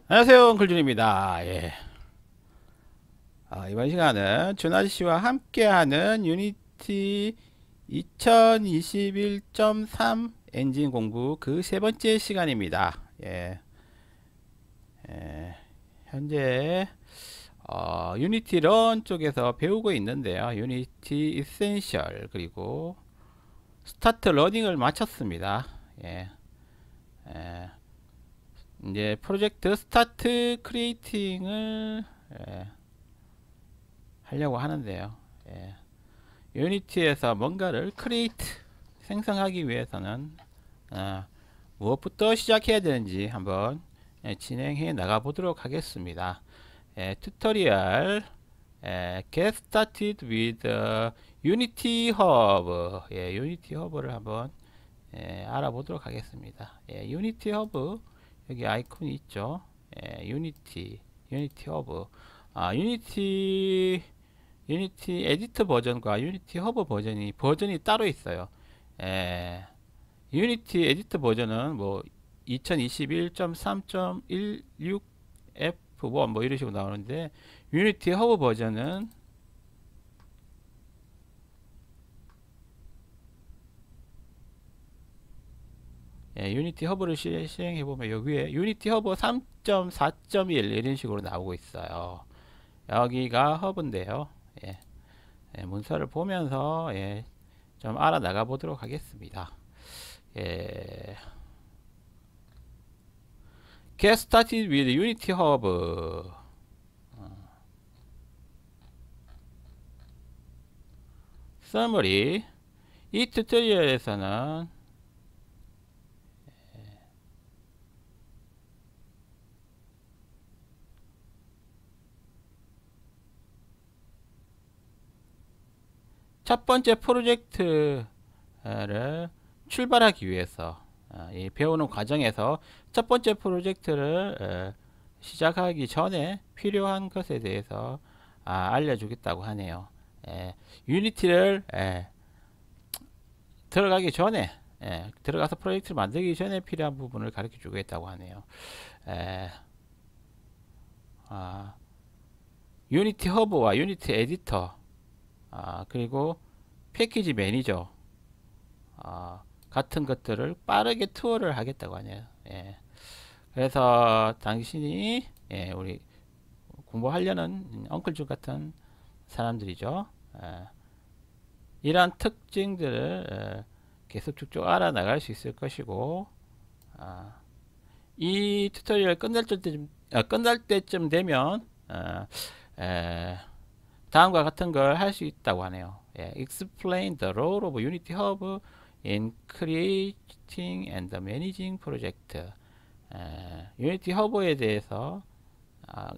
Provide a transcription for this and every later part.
안녕하세요, 엉클준입니다. 예. 이번 시간은 준아씨와 함께하는 유니티 2021.3 엔진 공부 그 세 번째 시간입니다. 예. 예. 현재 유니티 런 쪽에서 배우고 있는데요. 유니티 이센셜 그리고 스타트 러닝을 마쳤습니다. 예. 예. 이제 프로젝트 스타트 크리에이팅을 하려고 하는데요. 예. 유니티에서 뭔가를 크리에이트 생성하기 위해서는 무엇부터 시작해야 되는지 한번 진행해 나가 보도록 하겠습니다. 튜토리얼 Get started with Unity Hub. 유니티 허브를 한번 알아보도록 하겠습니다. 유니티 허브 여기 아이콘이 있죠. 유니티 허브. 유니티 에디터 버전과 유니티 허브 버전이 따로 있어요. 유니티 에디터 버전은 뭐 2021.3.16 F1 이런 식으로 나오는데 유니티 허브 버전은 유니티 허브를 실행해 보면 여기에 유니티 허브 3.4.1 이런 식으로 나오고 있어요. 여기가 허브인데요. 문서를 보면서 좀 알아나가 보도록 하겠습니다. Get started with Unity Hub. Summary. 이 튜토리얼에서는 첫 번째 프로젝트를 출발하기 위해서 이 배우는 과정에서 첫 번째 프로젝트를 시작하기 전에 필요한 것에 대해서 알려주겠다고 하네요. 유니티를 들어가기 전에 들어가서 프로젝트를 만들기 전에 필요한 부분을 가르쳐 주겠다고 하네요. 유니티 허브와 유니티 에디터 그리고 패키지 매니저 같은 것들을 빠르게 투어를 하겠다고 하네요. 그래서 당신이 우리 공부하려는 엉클준 같은 사람들이죠. 이러한 특징들을 계속 쭉쭉 알아나갈 수 있을 것이고 이 튜토리얼 끝날 때쯤 되면 다음과 같은 걸 할 수 있다고 하네요. Explain the role of Unity Hub in creating and managing project. 유니티 허브에 대해서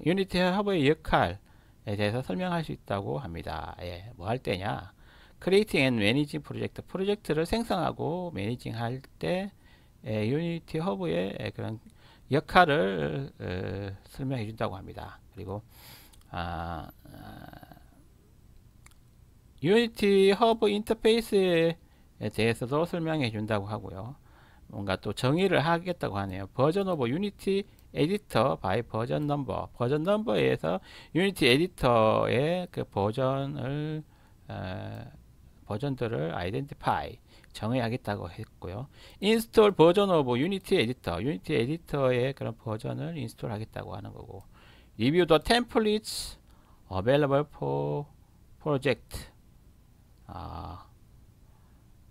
유니티 허브의 역할에 대해서 설명할 수 있다고 합니다. 뭐 할 때냐? Creating and managing project. 프로젝트를 생성하고 매니징 할 때 유니티 허브의 그런 역할을 설명해 준다고 합니다. 그리고 유니티 허브 인터페이스에 대해서도 설명해 준다고 하고요. 뭔가 또 정의를 하겠다고 하네요. 버전 오브 유니티 에디터 바이 버전 넘버. 버전 넘버에서 유니티 에디터의 그 버전들을 아이덴티파이 정의하겠다고 했고요. 인스톨 버전 오브 유니티 에디터. 유니티 에디터의 그런 버전을 인스톨 하겠다고 하는 거고. 리뷰 더 템플릿스 available for project.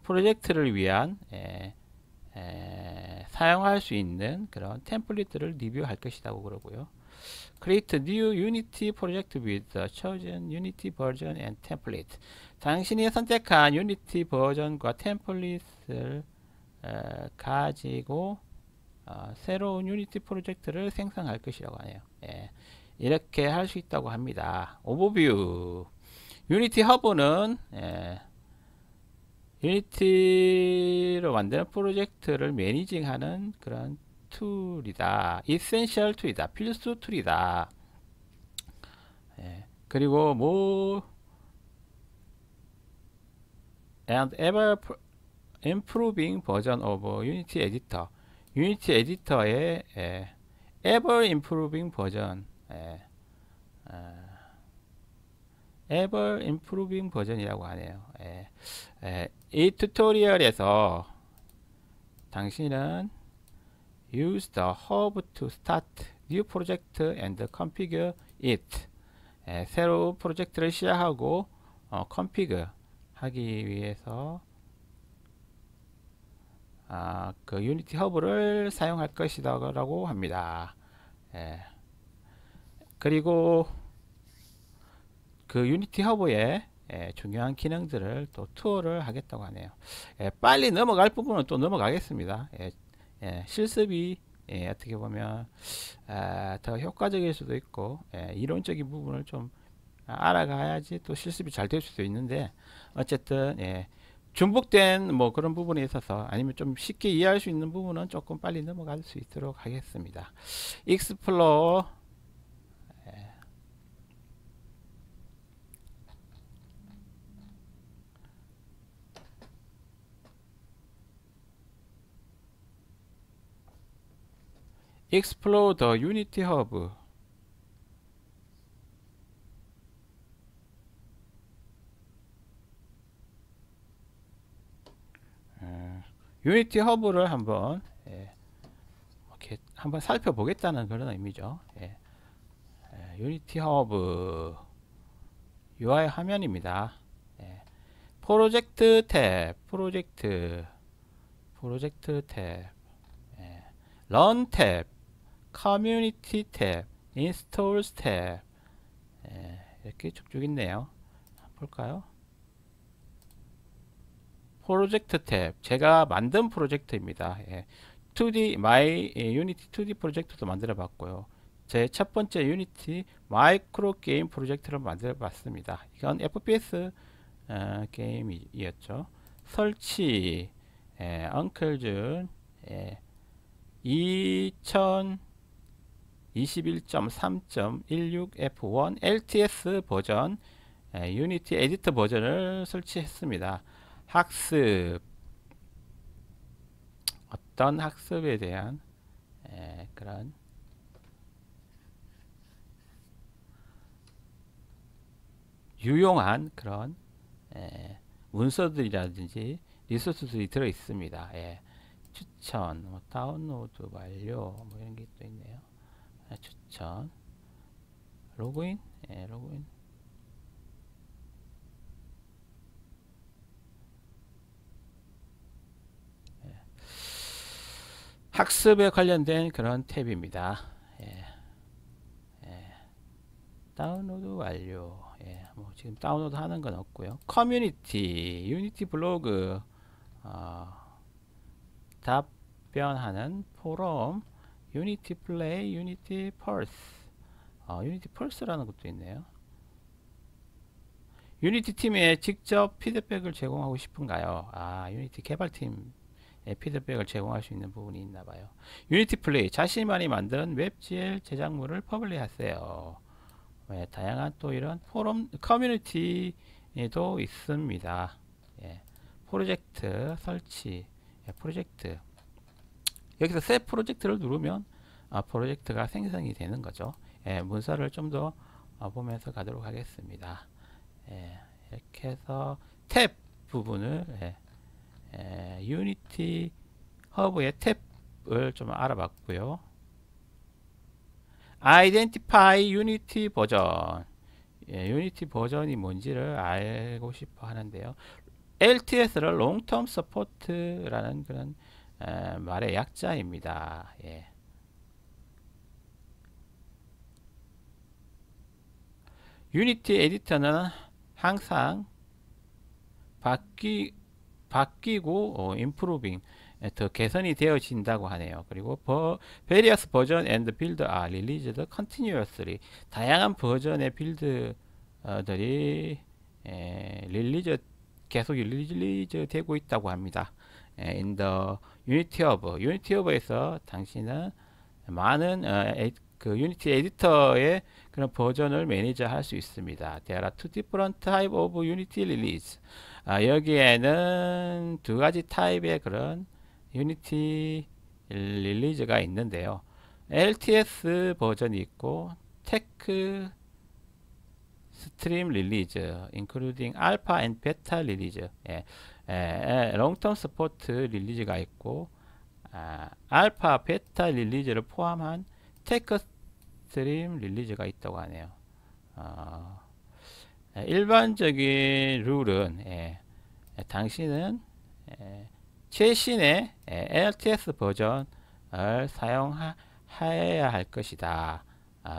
프로젝트를 위한 사용할 수 있는 그런 템플릿들을 리뷰할 것이라고 그러고요. Create new Unity project with the chosen Unity version and template. 당신이 선택한 유니티 버전과 템플릿을 가지고 새로운 유니티 프로젝트를 생성할 것이라고 하네요. 이렇게 할 수 있다고 합니다. 오버뷰. 유니티 허브는 유니티로 만드는 프로젝트를 매니징하는 그런 툴이다. 이센셜 툴이다. 필수 툴이다. 그리고 뭐 and ever improving version of Unity Editor. 유니티 에디터의 ever improving 버전, 어, ever improving 버전이라고 하네요. 이 튜토리얼에서 당신은 use the hub to start new project and configure it. 새로 프로젝트를 시작하고 configure 하기 위해서 그 유니티 허브를 사용할 것이다 라고 합니다. 그리고 그 유니티 허브의 중요한 기능들을 또 투어를 하겠다고 하네요. 빨리 넘어갈 부분은 또 넘어가겠습니다. 실습이 어떻게 보면 더 효과적일 수도 있고 이론적인 부분을 좀 알아가야지 또 실습이 잘 될 수도 있는데 어쨌든 중복된 뭐 그런 부분에 있어서 아니면 좀 쉽게 이해할 수 있는 부분은 조금 빨리 넘어갈 수 있도록 하겠습니다. 익스플로어 Explore the Unity Hub. 유니티 허브를 한번 이렇게 한번 살펴보겠다는 그런 의미죠. 유니티 허브 UI 화면입니다. 프로젝트 탭, 프로젝트 탭, 런 탭, 커뮤니티 탭, 인스톨스 탭, 이렇게 쭉쭉 있네요. 볼까요? 프로젝트 탭, 제가 만든 프로젝트입니다. 2D My 유니티 2D 프로젝트도 만들어 봤고요. 제 첫 번째 유니티 마이크로 게임 프로젝트를 만들어 봤습니다. 이건 FPS 게임이었죠. 설치 엉클준 2021.3.16F1 LTS 버전 유니티 에디터 버전을 설치했습니다. 학습, 어떤 학습에 대한 그런 유용한 그런 문서들이라든지 리소스들이 들어 있습니다. 추천, 뭐 다운로드 완료, 뭐 이런 게 또 있네요. 추천, 로그인, 로그인. 학습에 관련된 그런 탭입니다. 다운로드 완료. 뭐 지금 다운로드 하는 건 없고요. 커뮤니티, 유니티 블로그, 답변하는 포럼, 유니티 플레이, 유니티 펄스. 유니티 펄스라는 것도 있네요. 유니티 팀에 직접 피드백을 제공하고 싶은가요? 유니티 개발팀 피드백을 제공할 수 있는 부분이 있나 봐요. 유니티 플레이, 자신만이 만든 웹GL 제작물을 퍼블리하세요. 다양한 또 이런 포럼 커뮤니티도 있습니다. 프로젝트 설치, 프로젝트. 여기서 새 프로젝트를 누르면 프로젝트가 생성이 되는 거죠. 문서를 좀 더 보면서 가도록 하겠습니다. 이렇게 해서 탭 부분을 유니티 허브의 탭을 좀 알아봤고요. Identify Unity 버전, 유니티 버전이 뭔지를 알고 싶어 하는데요. LTS를 Long Term Support라는 그런 말의 약자입니다. 유니티 에디터는 항상 바뀌고 improving 더 개선이 되어진다고 하네요. 그리고 various version and build are released continuously. 다양한 버전의 빌드들이 계속 릴리즈 되고 있다고 합니다. in the Unity Hub, Unity Hub에서 당신은 많은 그 유니티 에디터의 그런 버전을 매니저할 수 있습니다. There are two different type of Unity release. 여기에는 두 가지 타입의 그런 유니티 릴리즈가 있는데요. LTS 버전이 있고 테크 스트림 릴리즈 including alpha and beta 릴리즈 롱텀 서포트 릴리즈가 있고 알파 베타 릴리즈를 포함한 테크 스트림 릴리즈가 있다고 하네요. 일반적인 룰은 당신은 최신의 LTS 버전을 사용해야 할 것이다.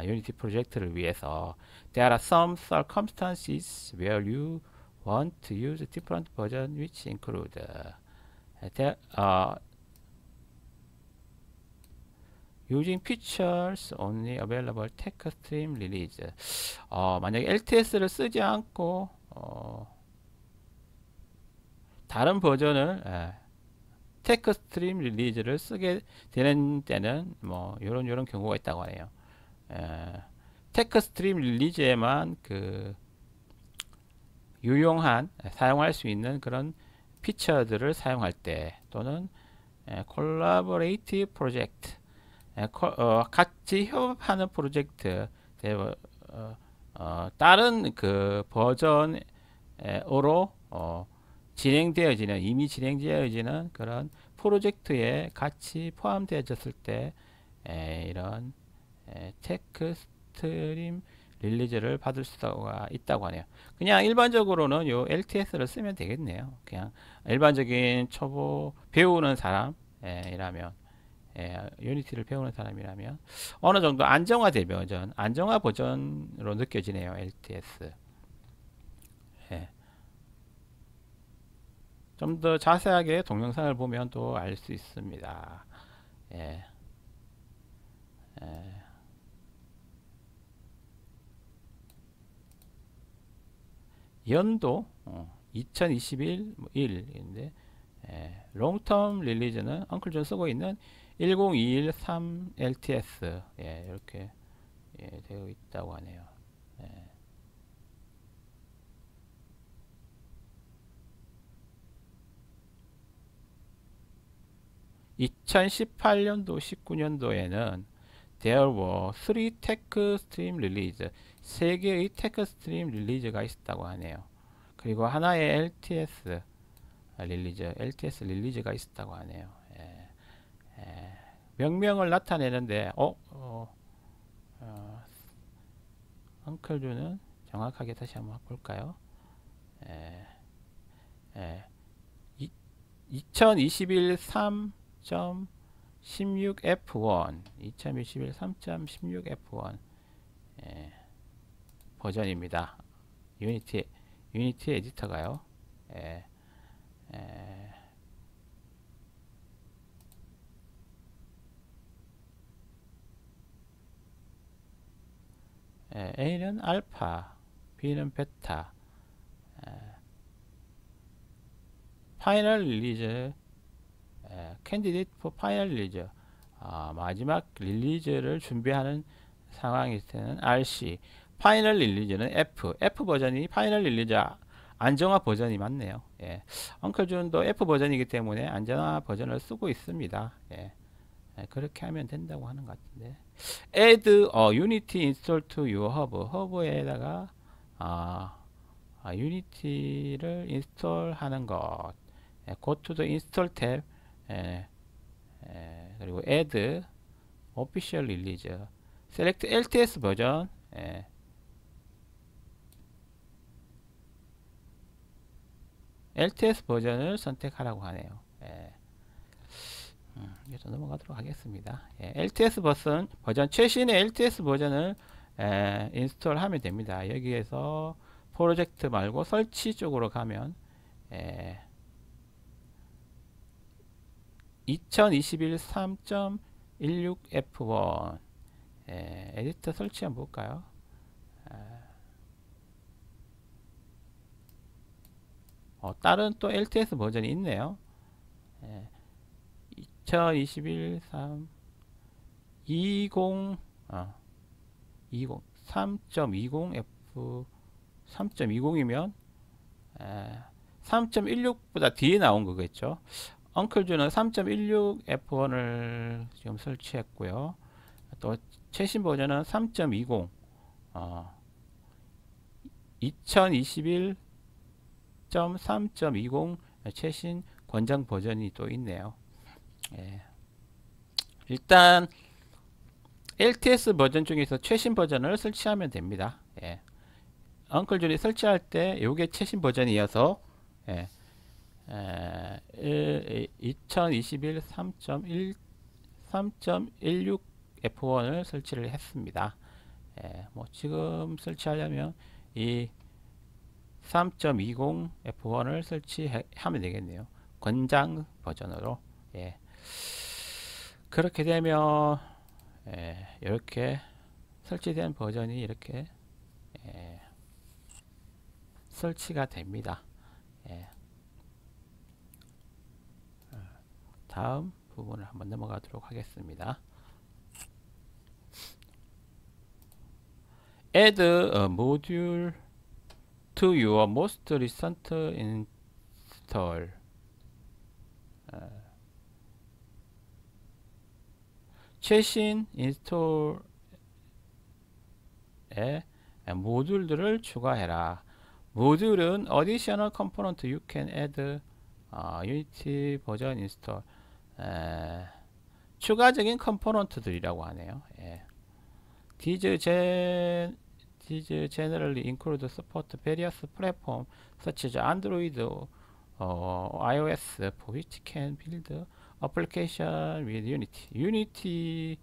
유니티 프로젝트를 위해서 There are some circumstances where you want to use different version which include using features only available text stream release. 만약에 LTS를 쓰지 않고 다른 버전을 테크스트 스트림 릴리즈를 쓰게 되는 때는 뭐 요런 경우가 있다고 하네요. 테크스트 스트림 릴리즈에만 그 유용한 사용할 수 있는 그런 피처들을 사용할 때 또는 콜라보레이티브 프로젝트 같이 협업하는 프로젝트 다른 그 버전으로 진행되어지는 이미 진행되어지는 그런 프로젝트에 같이 포함되어졌을 때 이런 테크 스트림 릴리즈를 받을 수가 있다고 하네요. 그냥 일반적으로는 요 LTS를 쓰면 되겠네요. 그냥 일반적인 초보 배우는 사람이라면 유니티를 배우는 사람이라면 어느 정도 안정화된 버전, 안정화 버전으로 느껴지네요. LTS. 좀 더 자세하게 동영상을 보면 또 알 수 있습니다. 연도 2021인데 롱텀 릴리즈는 엉클존 쓰고 있는 10213 LTS 이렇게 되어 있다고 하네요. 2018년도 19년도에는 there were 3 테크 스트림 릴리즈 3개의 테크 스트림 릴리즈가 있었다고 하네요. 그리고 하나의 LTS 릴리즈가 있었다고 하네요. 명명을 나타내는데 엉클주는 정확하게 다시 한번 볼까요? 2021 3.16F1 2021 3.16F1 버전입니다. 유니티 에디터가요. A는 알파, B는 베타. 파이널 릴리즈, 캔디데이트 포 파이널 릴리즈. 마지막 릴리즈를 준비하는 상황일 때는 RC. 파이널 릴리즈는 F 버전이 파이널 릴리즈 안정화 버전이 맞네요. 엉클준도 F 버전이기 때문에 안정화 버전을 쓰고 있습니다. 그렇게 하면 된다고 하는 것 같은데. Add Unity install to your hub. 허브에다가 유니티를 인스톨하는 것. Go to the install tab. 그리고 add official release. select LTS 버전. LTS 버전을 선택하라고 하네요. 이제 넘어가도록 하겠습니다. LTS 버전 최신의 LTS 버전을 인스톨하면 됩니다. 여기에서 프로젝트 말고 설치 쪽으로 가면 2021 3.16F1 에디터 설치 한번 볼까요? 다른 또 LTS 버전이 있네요. 2021 3 3.20F 3.20이면 3.16보다 뒤에 나온 거겠죠. 엉클주는 3.16F1을 지금 설치했고요. 또 최신 버전은 3.20 2021.3.20 최신 권장 버전이 또 있네요. 예. 일단 LTS 버전 중에서 최신 버전을 설치하면 됩니다. 예. 엉클존이 설치할 때 요게 최신 버전이어서 예. 2021 3.1 3.16 F1을 설치를 했습니다. 예, 뭐 지금 설치하려면 이 3.20 F1을 설치하면 되겠네요. 권장 버전으로. 예. 그렇게 되면 이렇게 설치된 버전이 이렇게 설치가 됩니다. 예. 다음 부분을 한번 넘어가도록 하겠습니다. Add a module to your most recent install. 최신 인스톨에 모듈들을 추가해라. 모듈은 additional component you can add Unity 버전 인스톨. 추가적인 컴포넌트들이라고 하네요. 예. These generally include support various platforms such as Android, iOS, for which can build application with Unity. Unity와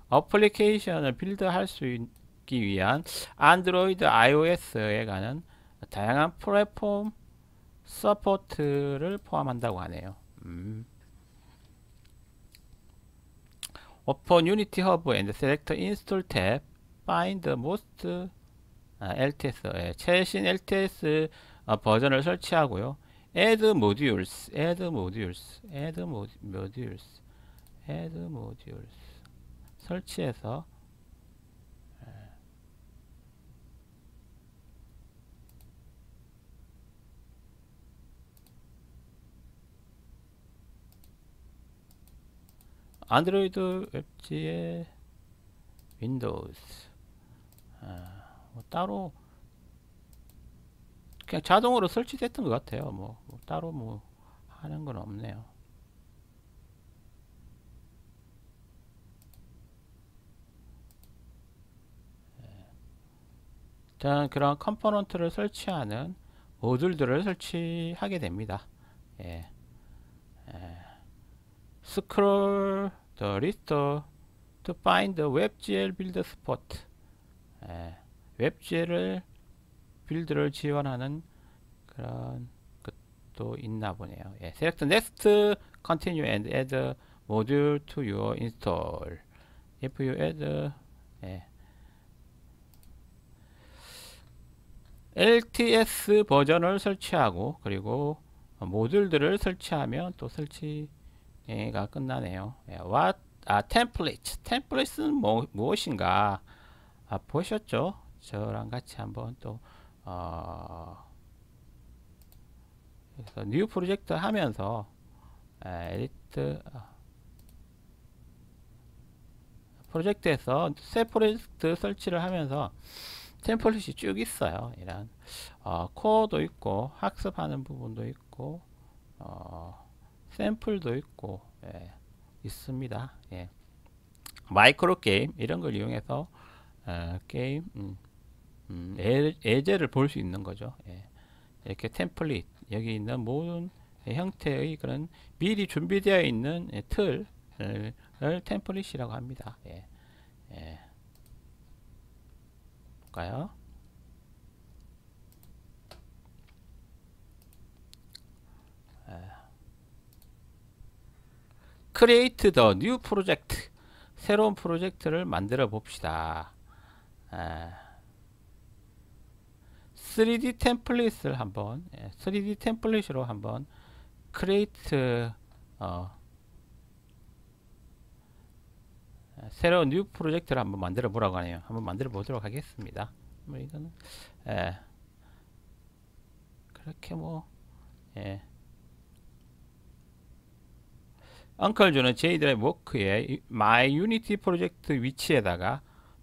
어플리케이션을 빌드할 수 있기 위한 안드로이드, iOS에 관한 다양한 플랫폼 서포트를 포함한다고 하네요. Open Unity Hub and select Install tab. Find the most LTS, 최신 LTS 버전을 설치하고요. Add modules, 설치해서 안드로이드 웹지에 윈도우즈 뭐 따로 그냥 자동으로 설치됐던 것 같아요. 뭐 따로 뭐 하는 건 없네요. 일단 그런 컴포넌트를 설치하는 모듈들을 설치하게 됩니다. 예. Scroll the list to find the WebGL build support. 웹GL 빌드를 지원하는 그런 것도 있나 보네요. 예. Select next, continue and add module to your install. If you add LTS 버전을 설치하고 그리고 모듈들을 설치하면 또 설치가 끝나네요. 템플릿은 무엇인가 보셨죠? 저랑 같이 한번 또 그래서 뉴 프로젝트 하면서 에디트 프로젝트에서 새 프로젝트 설치를 하면서 템플릿이 쭉 있어요. 이런 코어도 있고 학습하는 부분도 있고 샘플도 있고 있습니다. 예. 마이크로 게임 이런 걸 이용해서 게임 예제를 볼 수 있는 거죠. 예. 이렇게 템플릿 여기 있는 모든 형태의 그런 미리 준비되어 있는 틀을 템플릿이라고 합니다. 예. 예. 볼까요? Create the new project. 새로운 프로젝트를 만들어 봅시다. 3D 템플릿을 한번 3D 템플릿으로 한번 create 새로운 뉴 프로젝트를 한번 만들어 보라고 하네요. 한번 만들어 보도록 하겠습니다. 뭐 이거는 그렇게 뭐 엉클주는 J드라이브 워크에 My Unity 프로젝트 위치에다가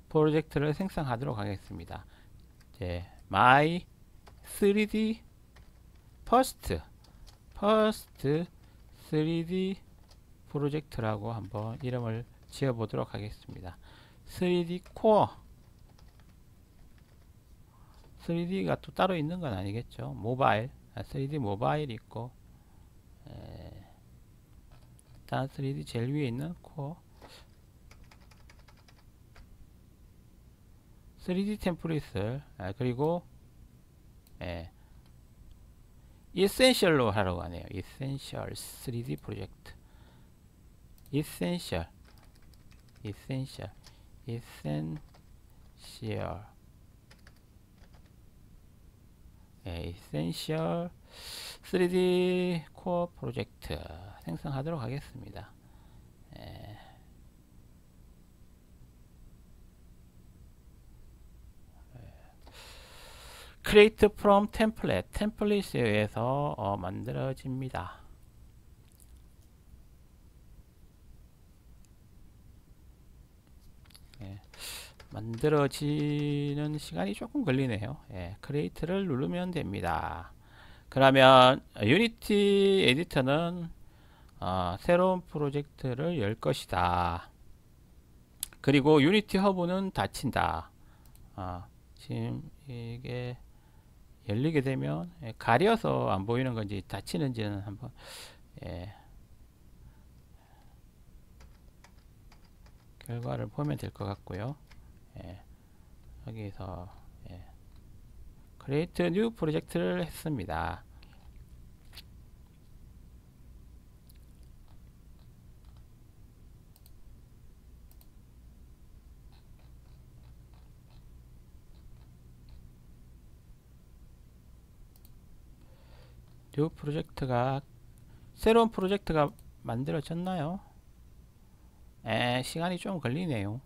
프로젝트를 생성하도록 하겠습니다. 이제 My 3D First 3D 프로젝트라고 한번 이름을 지어 보도록 하겠습니다. 3D 코어 3D가 또 따로 있는 건 아니겠죠. 모바일 3D 모바일 있고 일단 3D 제일 위에 있는 코어 3D 템플릿을 그리고 이센셜로 하라고 하네요. 이센셜 3D 프로젝트 이센셜 이센셜 3D 코어 프로젝트 생성하도록 하겠습니다. create from template 템플릿에 의해서 만들어집니다. 만들어지는 시간이 조금 걸리네요. create를 누르면 됩니다. 그러면 유니티 에디터는 새로운 프로젝트를 열 것이다. 그리고 유니티 허브는 닫힌다. 지금 이게 열리게 되면 가려서 안 보이는 건지 닫히는지는 한번 결과를 보면 될 것 같고요. 여기서 create new 프로젝트를 했습니다. new 프로젝트가 새로운 프로젝트가 만들어졌나요? 시간이 좀 걸리네요.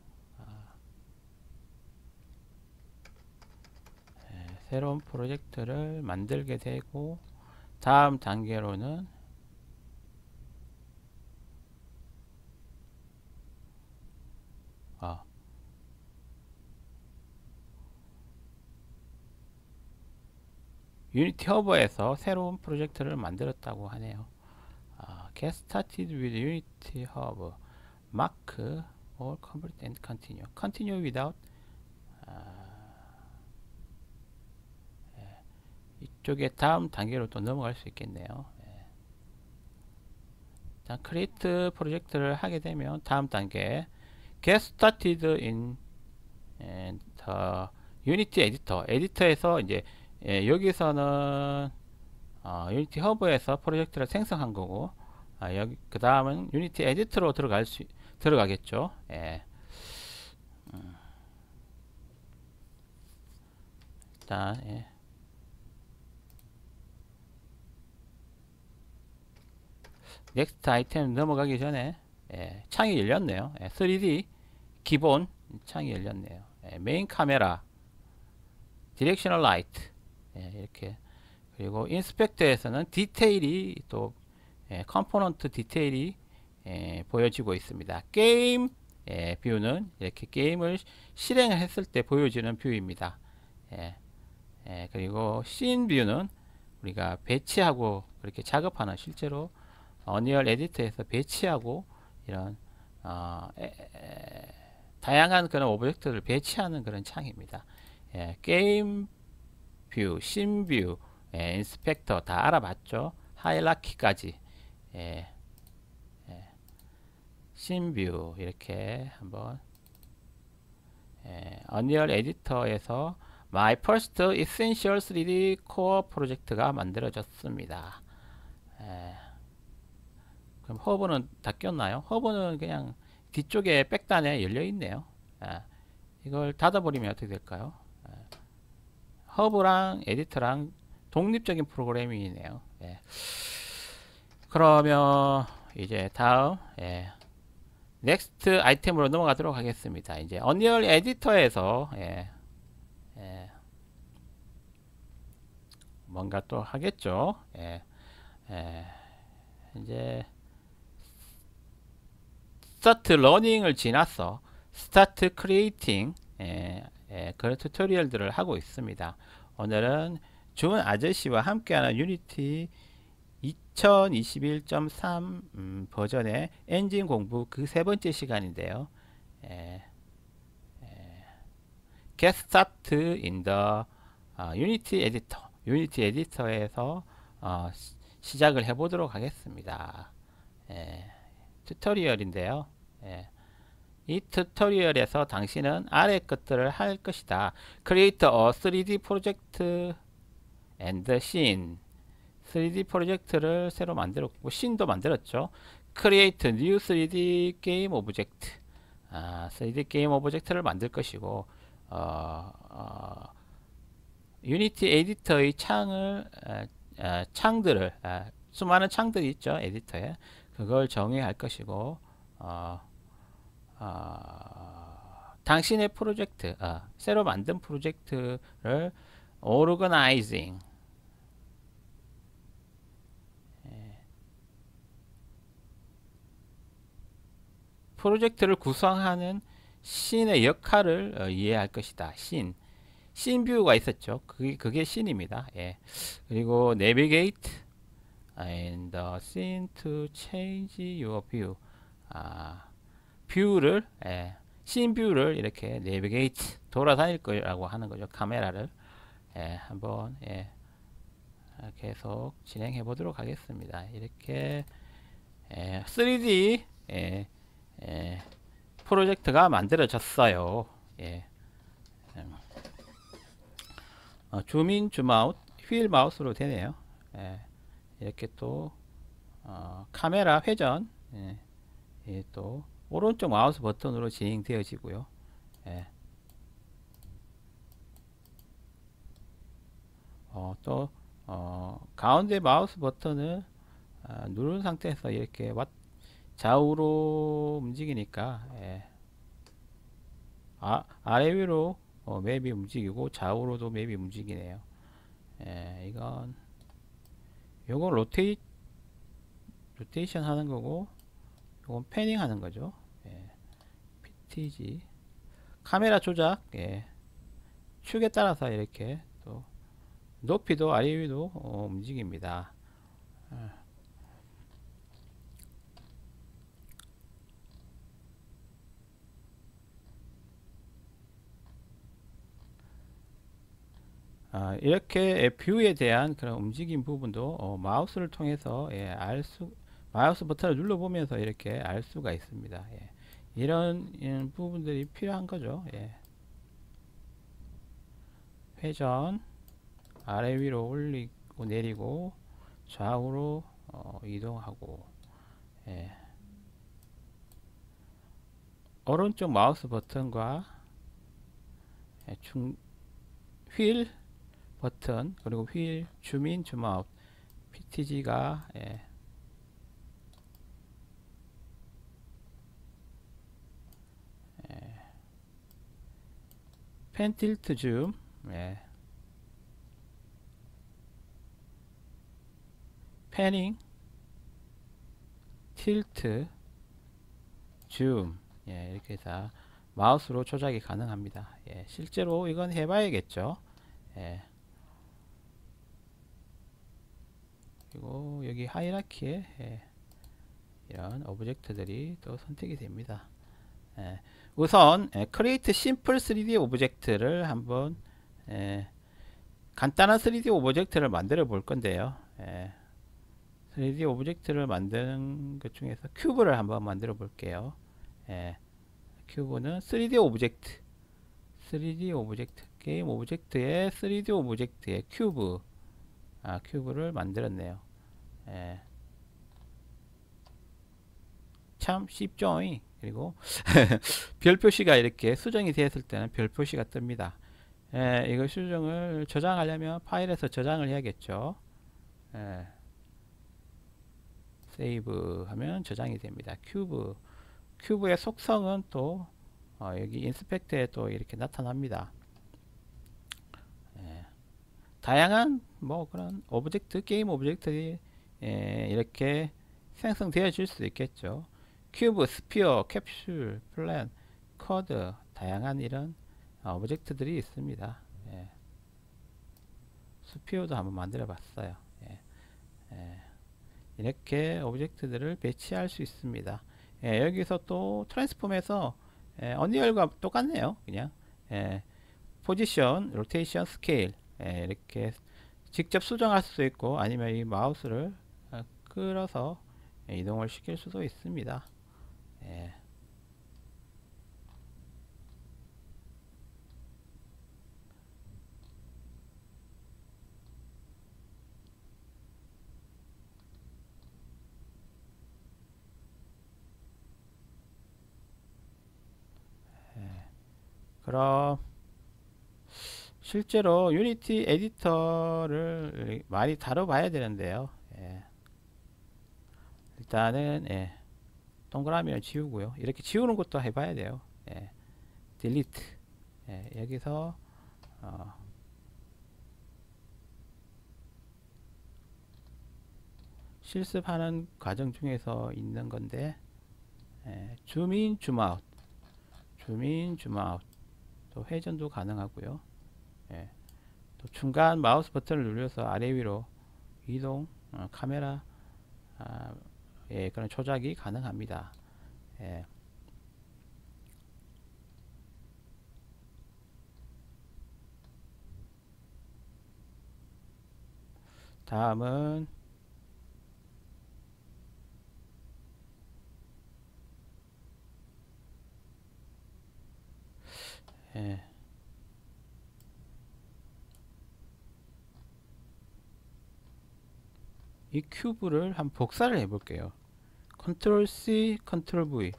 새로운 프로젝트를 만들게 되고 다음 단계로는 유니티 허브에서 새로운 프로젝트를 만들었다고 하네요. Get started with Unity Hub. Mark all complete and continue. Continue without 이쪽에 다음 단계로 또 넘어갈 수 있겠네요. 자, create 프로젝트를 하게 되면 다음 단계 get started in the Unity Editor. 에디터에서 이제 여기서는 유니티 허브에서 프로젝트를 생성한 거고 여기 그 다음은 유니티 에디터로 들어가겠죠. 일단 넥스트 아이템 넘어가기 전에 창이 열렸네요. 3D 기본 창이 열렸네요. 메인 카메라, 디렉셔널 라이트 이렇게 그리고 인스펙터에서는 디테일이 또 컴포넌트 디테일이 보여지고 있습니다. 게임 뷰는 이렇게 게임을 실행을 했을 때 보여지는 뷰입니다. 그리고 씬 뷰는 우리가 배치하고 그렇게 작업하는 실제로 어니얼 에디터에서 배치하고 이런 다양한 그런 오브젝트를 배치하는 그런 창입니다. 게임 뷰, 씬 뷰, 인스펙터 다 알아봤죠. 하이라키까지 씬 뷰 이렇게 한번 어니얼 에디터에서 My First Essential 3D Core 프로젝트가 만들어졌습니다. 그럼 허브는 다 꼈나요? 허브는 그냥 뒤쪽에 백단에 열려 있네요. 이걸 닫아버리면 어떻게 될까요? 허브랑 에디터랑 독립적인 프로그래밍이네요. 그러면 이제 다음 넥스트 아이템으로 넘어가도록 하겠습니다. 이제 어니얼 에디터에서 뭔가 또 하겠죠. 이제 스타트 러닝을 지나서 스타트 크리에이팅 그런 튜토리얼들을 하고 있습니다. 오늘은 준 아저씨와 함께하는 유니티 2021.3 버전의 엔진 공부 그 세 번째 시간인데요. Get started in the Unity Editor. 유니티 에디터에서 시작을 해보도록 하겠습니다. 튜토리얼인데요. 이 튜토리얼에서 당신은 아래 것들을 할 것이다. Create a 3D project and scene. 3D 프로젝트를 새로 만들었고 씬도 만들었죠. Create new 3D game object. 3D 게임 오브젝트를 만들 것이고 유니티 에디터의 창들을 수많은 창들이 있죠. 에디터에 그걸 정의할 것이고 당신의 프로젝트 새로 만든 프로젝트를 organizing 프로젝트를 구성하는 씬의 역할을 이해할 것이다. 씬 뷰가 있었죠. 그게 씬입니다. 그리고 navigate and the scene to change your view. 뷰를 씬 뷰를 이렇게 navigate 돌아다닐 거라고 하는 거죠. 카메라를 한번 계속 진행해 보도록 하겠습니다. 이렇게 3D 프로젝트가 만들어졌어요. 줌인 줌아웃 휠 마우스로 되네요. 이렇게 또 카메라 회전 또 오른쪽 마우스 버튼으로 진행되어지고요. 또 가운데 마우스 버튼을 누른 상태에서 이렇게 좌우로 움직이니까 아래 위로 맵이 움직이고 좌우로도 맵이 움직이네요. 요건 로테이션 하는 거고 요건 패닝 하는 거죠. PTG 카메라 조작 축에 따라서 이렇게 또 높이도 아래 위도 움직입니다. 이렇게 뷰에 대한 그런 움직임 부분도 마우스를 통해서 마우스 버튼을 눌러보면서 이렇게 알 수가 있습니다. 이런 부분들이 필요한 거죠. 회전 아래 위로 올리고 내리고 좌우로 이동하고 오른쪽 마우스 버튼과 휠 버튼 그리고 휠 줌인 줌아웃 PTG가 펜 틸트 줌 패닝 틸트 줌 이렇게 해서 마우스로 조작이 가능합니다. 실제로 이건 해봐야겠죠. 그리고 여기 하이라키에 이런 오브젝트들이 또 선택이 됩니다. 우선 Create Simple 3D 오브젝트를 한번 간단한 3D 오브젝트를 만들어 볼 건데요. 3D 오브젝트를 만드는 것 중에서 큐브를 한번 만들어 볼게요. 큐브는 3D 오브젝트 게임 오브젝트의 3D 오브젝트의 큐브를 만들었네요. 참 쉽죠. 그리고 별 표시가 이렇게 수정이 되었을 때는 별 표시가 뜹니다. 이거 수정을 저장하려면 파일에서 저장을 해야겠죠. 세이브 하면 저장이 됩니다. 큐브의 속성은 또 여기 인스펙트에 또 이렇게 나타납니다. 다양한 그런 오브젝트 게임 오브젝트들이 이렇게 생성되어질 수 있겠죠. 큐브, 스피어, 캡슐, 플랜, 쿼드, 다양한 이런 오브젝트들이 있습니다. 예. 스피어도 한번 만들어 봤어요. 예. 예. 이렇게 오브젝트들을 배치할 수 있습니다. 예, 여기서 또 트랜스폼에서 언리얼과 똑같네요. 그냥 포지션, 로테이션, 스케일 이렇게 직접 수정할 수도 있고 아니면 이 마우스를 끌어서 이동을 시킬 수도 있습니다. 예. 그럼 실제로 유니티 에디터를 많이 다뤄봐야 되는데요. 예. 일단은 동그라미를 지우고요. 이렇게 지우는 것도 해봐야 돼요. 예. 딜리트. 여기서 실습하는 과정 중에서 있는 건데 줌인, 줌아웃, 줌인, 줌아웃, 또 회전도 가능하고요. 또 중간 마우스 버튼을 눌러서 아래 위로 이동, 카메라 그런 조작이 가능합니다. 다음은 이 큐브를 한번 복사를 해 볼게요. 컨트롤 C, 컨트롤 V.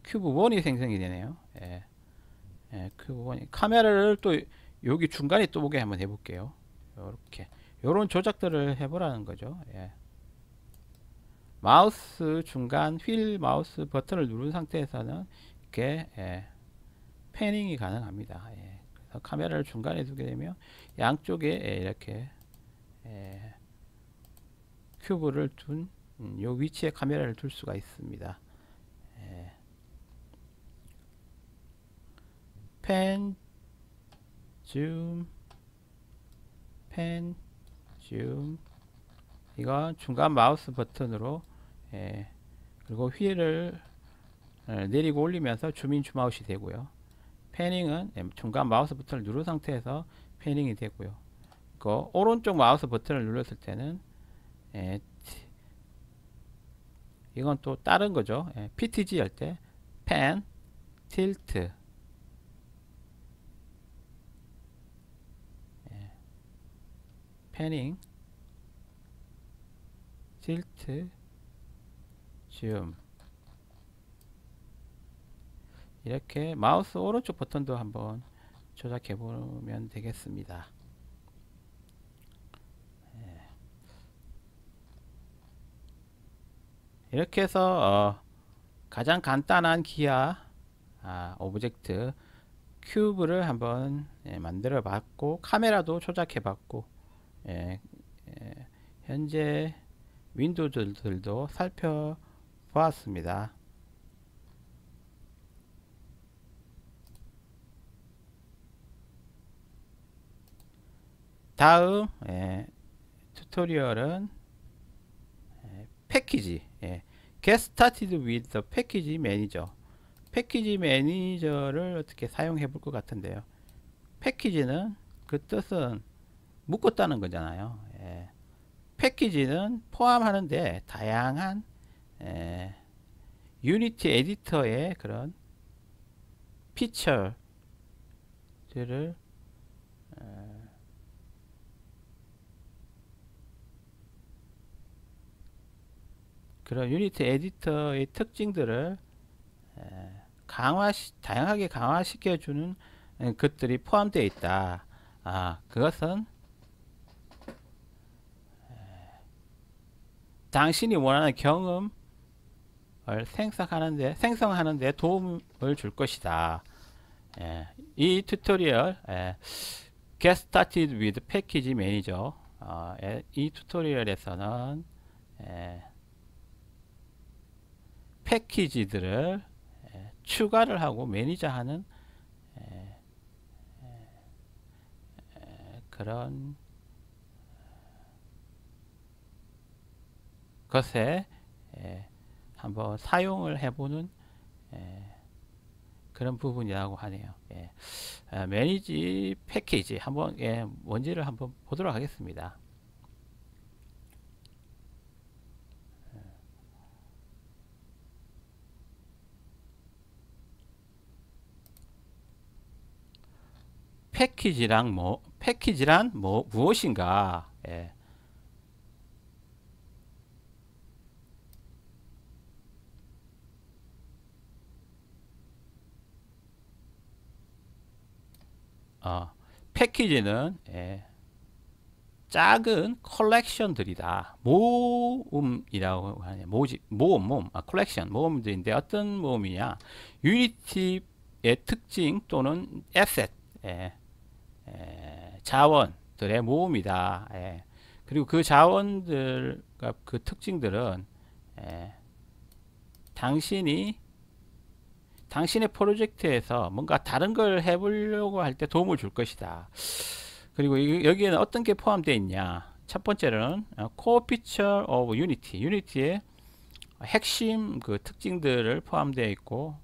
큐브 1이 생성이 되네요. 큐브 1이 카메라를 또 여기 중간에 또 오게 한번 해볼게요. 이렇게 요런 조작들을 해보라는 거죠. 마우스 중간 휠 마우스 버튼을 누른 상태에서는 이렇게 패닝이 가능합니다. 그래서 카메라를 중간에 두게 되면 양쪽에 이렇게 큐브를 둔 요 위치에 카메라를 둘 수가 있습니다. 펜, 줌, 펜, 줌. 이건 중간 마우스 버튼으로 그리고 휠을 내리고 올리면서 줌인 줌아웃이 되고요. 패닝은 중간 마우스 버튼을 누른 상태에서 패닝이 되고요. 그 오른쪽 마우스 버튼을 눌렀을 때는 이건 또 다른 거죠. PTG 할 때 펜, 틸트, 패닝, 틸트, 줌. 이렇게 마우스 오른쪽 버튼도 한번 조작해 보면 되겠습니다. 이렇게 해서 가장 간단한 기아 오브젝트 큐브를 한번 만들어 봤고 카메라도 조작해 봤고 현재 윈도우들도 살펴보았습니다. 다음 튜토리얼은 패키지 Get Started with the Package Manager. 패키지 매니저를 어떻게 사용해 볼 것 같은데요. 패키지는 그 뜻은 묶었다는 거잖아요. 패키지는 포함하는데 다양한 유니티 에디터의 그런 피처들을 그런 유니티 에디터의 특징들을 다양하게 강화시켜 주는 것들이 포함되어 있다. 그것은 당신이 원하는 경험을 생성하는데 도움을 줄 것이다. 이 튜토리얼 Get Started with Package Manager 이 튜토리얼에서는 패키지들을 추가를 하고 매니저하는 그런 것에 한번 사용을 해보는 그런 부분이라고 하네요. 매니지 패키지 한번 뭔지를 한번 보도록 하겠습니다. 패키지란 무엇인가? 패키지는 작은 컬렉션들이다. 모음이라고 하냐. 모음, 컬렉션, 모음들인데 어떤 모음이냐. 유니티의 특징 또는 에셋, 자원들의 모음이다. 그리고 그 자원들과 그 특징들은 당신의 프로젝트에서 뭔가 다른 걸 해보려고 할 때 도움을 줄 것이다. 그리고 여기에는 어떤 게 포함되어 있냐. 첫 번째는 Core Feature of Unity. 유니티의 핵심 그 특징들을 포함되어 있고,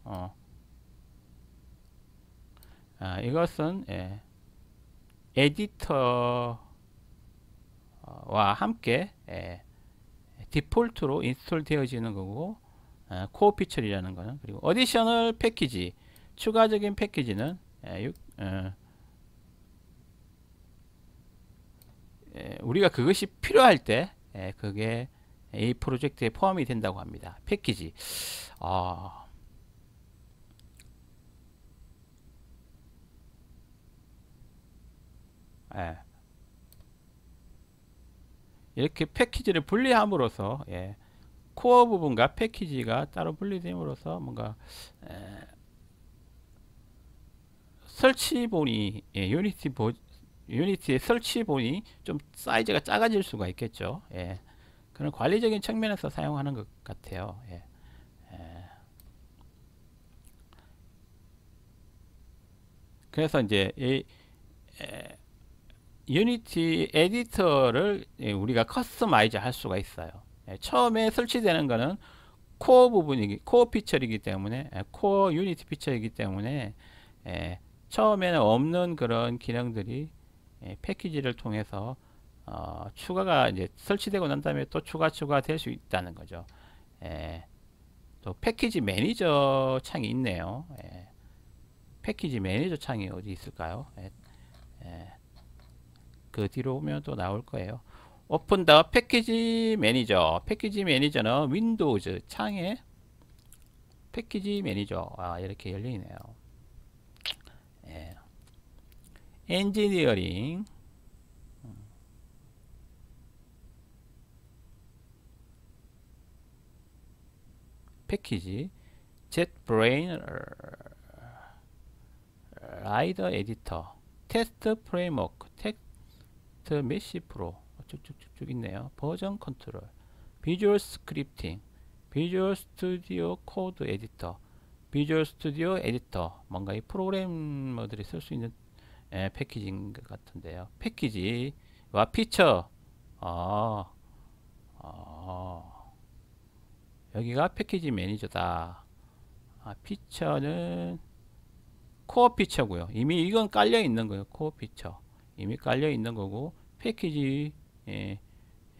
이것은 에디터와 함께 디폴트로 인스톨 되어지는 거고, 코어 피처리라는 거는. 그리고 어디셔널 패키지, 추가적인 패키지는 우리가 그것이 필요할 때 그게 이 프로젝트에 포함이 된다고 합니다. 패키지. 이렇게 패키지를 분리함으로써 코어 부분과 패키지가 따로 분리됨으로써 뭔가 설치본이 유니티의 설치본이 좀 사이즈가 작아질 수가 있겠죠. 그런 관리적인 측면에서 사용하는 것 같아요. 그래서 이제 이 유니티 에디터를 우리가 커스터마이즈 할 수가 있어요. 처음에 설치되는 거는 코어 피처이기 때문에, 코어 유니티 피처이기 때문에 처음에는 없는 그런 기능들이 패키지를 통해서 추가가 이제 설치되고 난 다음에 또 추가될 수 있다는 거죠. 또 패키지 매니저 창이 있네요. 패키지 매니저 창이 어디 있을까요? 그 뒤로 오면 또 나올 거예요. 오픈 더 패키지 매니저. 패키지 매니저는 윈도우즈 창에 패키지 매니저 이렇게 열리네요. 엔지니어링, 패키지, JetBrains 라이더 에디터, 테스트 프레임워크, 텍스트 메시 프로 쭉쭉쭉 있네요. 버전 컨트롤, 비주얼 스크립팅, 비주얼 스튜디오 코드 에디터, 비주얼 스튜디오 에디터. 뭔가 이 프로그래머들이 쓸 수 있는 패키지인 것 같은데요. 패키지와 피처. 여기가 패키지 매니저다. 피처는 코어 피처고요. 이미 이건 깔려 있는 거예요. 코어 피처 이미 깔려 있는 거고, 패키지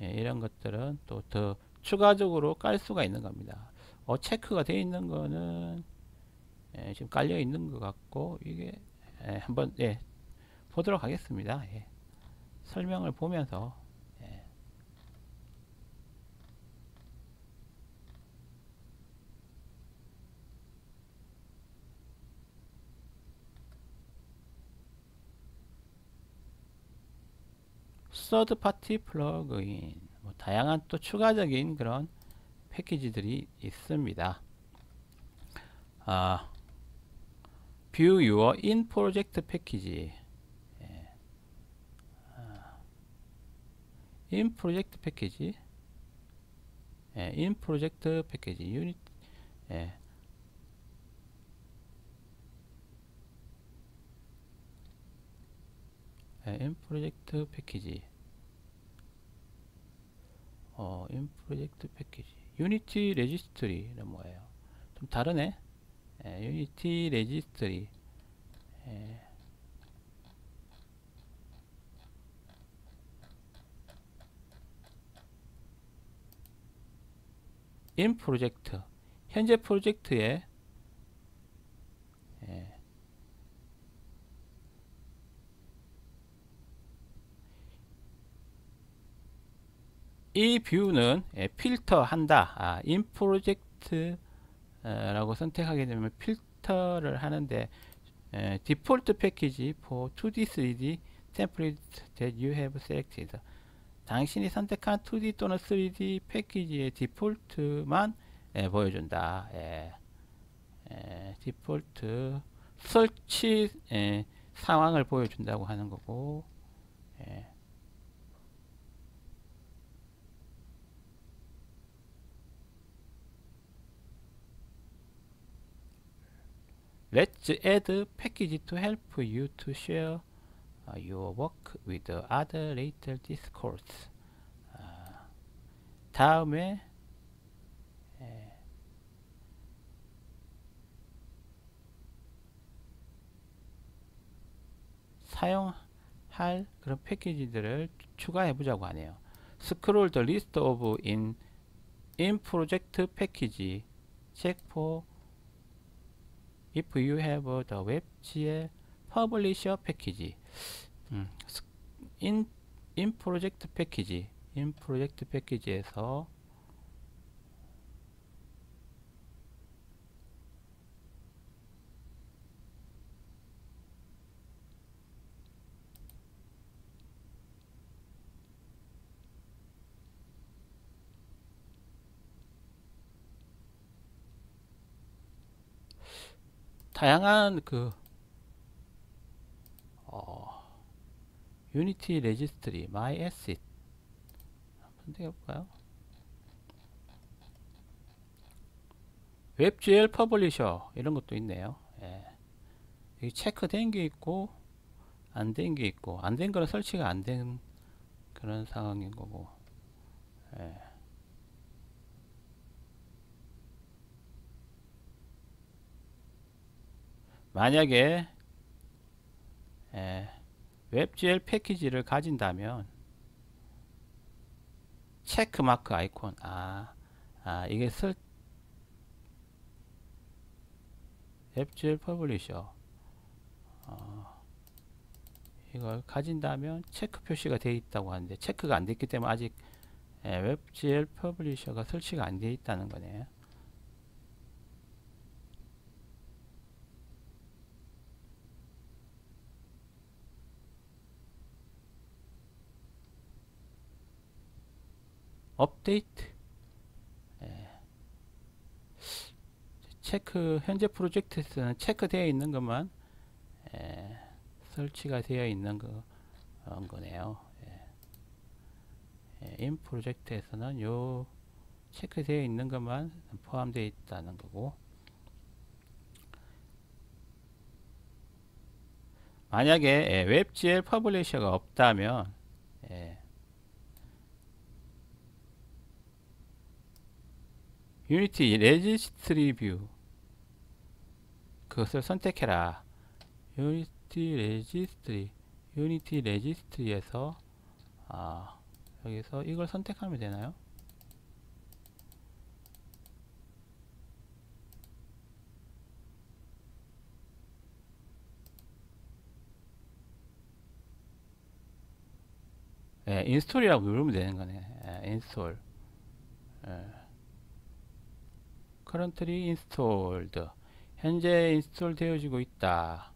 이런 것들은 또 더 추가적으로 깔 수가 있는 겁니다. 체크가 되어 있는 거는 지금 깔려 있는 것 같고, 이게 한번 보도록 하겠습니다. 설명을 보면서 서드 파티 플러그인, 다양한 또 추가적인 그런 패키지들이 있습니다. View your in project 패키지. in project 패키지. in project 패키지. 예. 인 프로젝트 패키지. 인 프로젝트 패키지. 유니티 레지스트리는 뭐예요? 좀 다르네. 유니티 레지스트리. 인 프로젝트. 현재 프로젝트에 이 뷰는 필터 한다. 인 프로젝트 라고 선택하게 되면 필터를 하는데 디폴트 패키지 for 2D, 3D template that you have selected. 당신이 선택한 2D 또는 3D 패키지의 디폴트만 보여준다. 디폴트 설치 상황을 보여준다고 하는 거고, Let's add package to help you to share your work with other later this course. 다음에 사용할 그런 패키지들을 추가해 보자고 하네요. Scroll the list of in project package. Check for if you have the WebGL publisher package. in project package. in project package에서 다양한 그 유니티 레지스트리, my asset 선택해볼까요? 웹GL 퍼블리셔 이런 것도 있네요. 여기 체크된 게 있고 안 된 게 있고, 안 된 거는 설치가 안 된 그런 상황인 거고. 만약에 웹GL 패키지를 가진다면 체크 마크 아이콘, 이게 웹GL 퍼블리셔 이걸 가진다면 체크 표시가 되어 있다고 하는데, 체크가 안 됐기 때문에 아직 웹GL 퍼블리셔가 설치가 안 되어 있다는 거네요. 업데이트. 체크, 현재 프로젝트에서는 체크되어 있는 것만 설치가 되어 있는 거네요. 인 프로젝트에서는 요 체크되어 있는 것만 포함되어 있다는 거고, 만약에 웹GL 퍼블리셔가 없다면 유니티 레지스트리 뷰 그것을 선택해라. 유니티 레지스트리에서 여기서 이걸 선택하면 되나요? 인스톨이라고 누르면 되는 거네. 인스톨. currently installed. 현재 인스톨 되어지고 있다.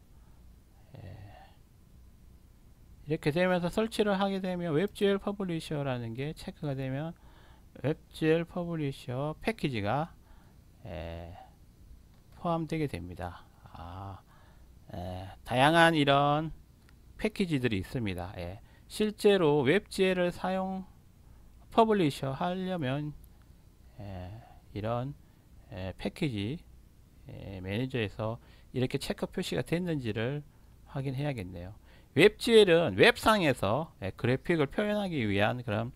이렇게 되면서 설치를 하게 되면 웹GL 퍼블리셔라는 게 체크가 되면 웹GL 퍼블리셔 패키지가 포함되게 됩니다. 다양한 이런 패키지들이 있습니다. 실제로 웹GL을 사용 퍼블리셔 하려면 이런 패키지 매니저에서 이렇게 체크 표시가 됐는지를 확인해야겠네요. 웹GL은 웹상에서 그래픽을 표현하기 위한 그런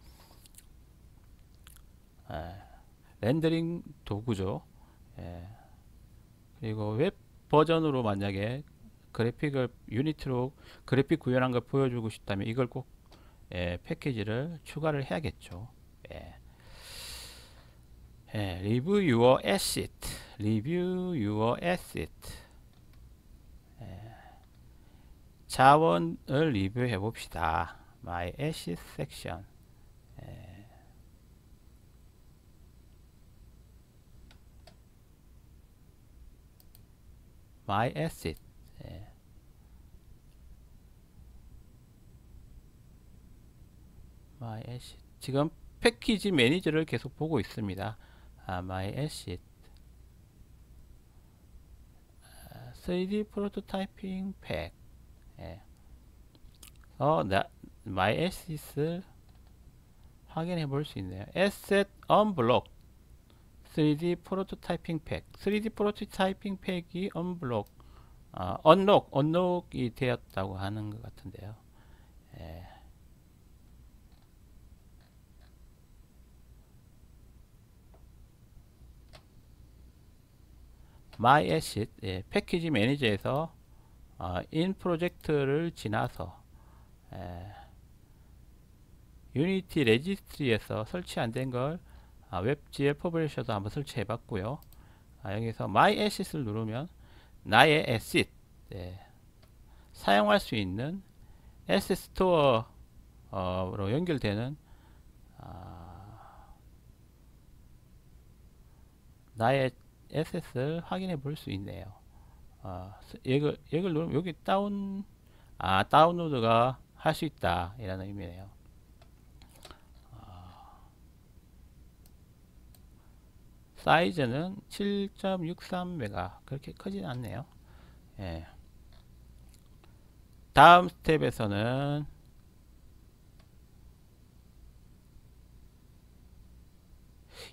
렌더링 도구죠. 그리고 웹 버전으로 만약에 그래픽을 유니티로 그래픽 구현한 걸 보여주고 싶다면 이걸 꼭 패키지를 추가를 해야겠죠. Review your asset. Review your asset. 자원을 리뷰해 봅시다. My asset section. My asset. My asset. 지금 패키지 매니저를 계속 보고 있습니다. My asset. 3D 프로토타이핑 팩. My assets를 확인해 볼 수 있네요. Asset unblock 3D 프로토타이핑 팩. 3D 프로토타이핑 팩이 unblock, unlock이 되었다고 하는 것 같은데요. My Asset, 패키지 매니저에서 in 프로젝트를 지나서 유니티 레지스트리에서 설치 안 된 걸 웹GL 퍼블리셔도 한번 설치해 봤고요. 여기서 My Assets를 누르면 나의 Asset, 사용할 수 있는 Asset 스토어로 연결되는 나의 에셋을 확인해 볼 수 있네요. 이걸 누르면 여기 다운로드가 할 수 있다 이라는 의미네요. 사이즈는 7.63메가, 그렇게 크진 않네요. 다음 스텝에서는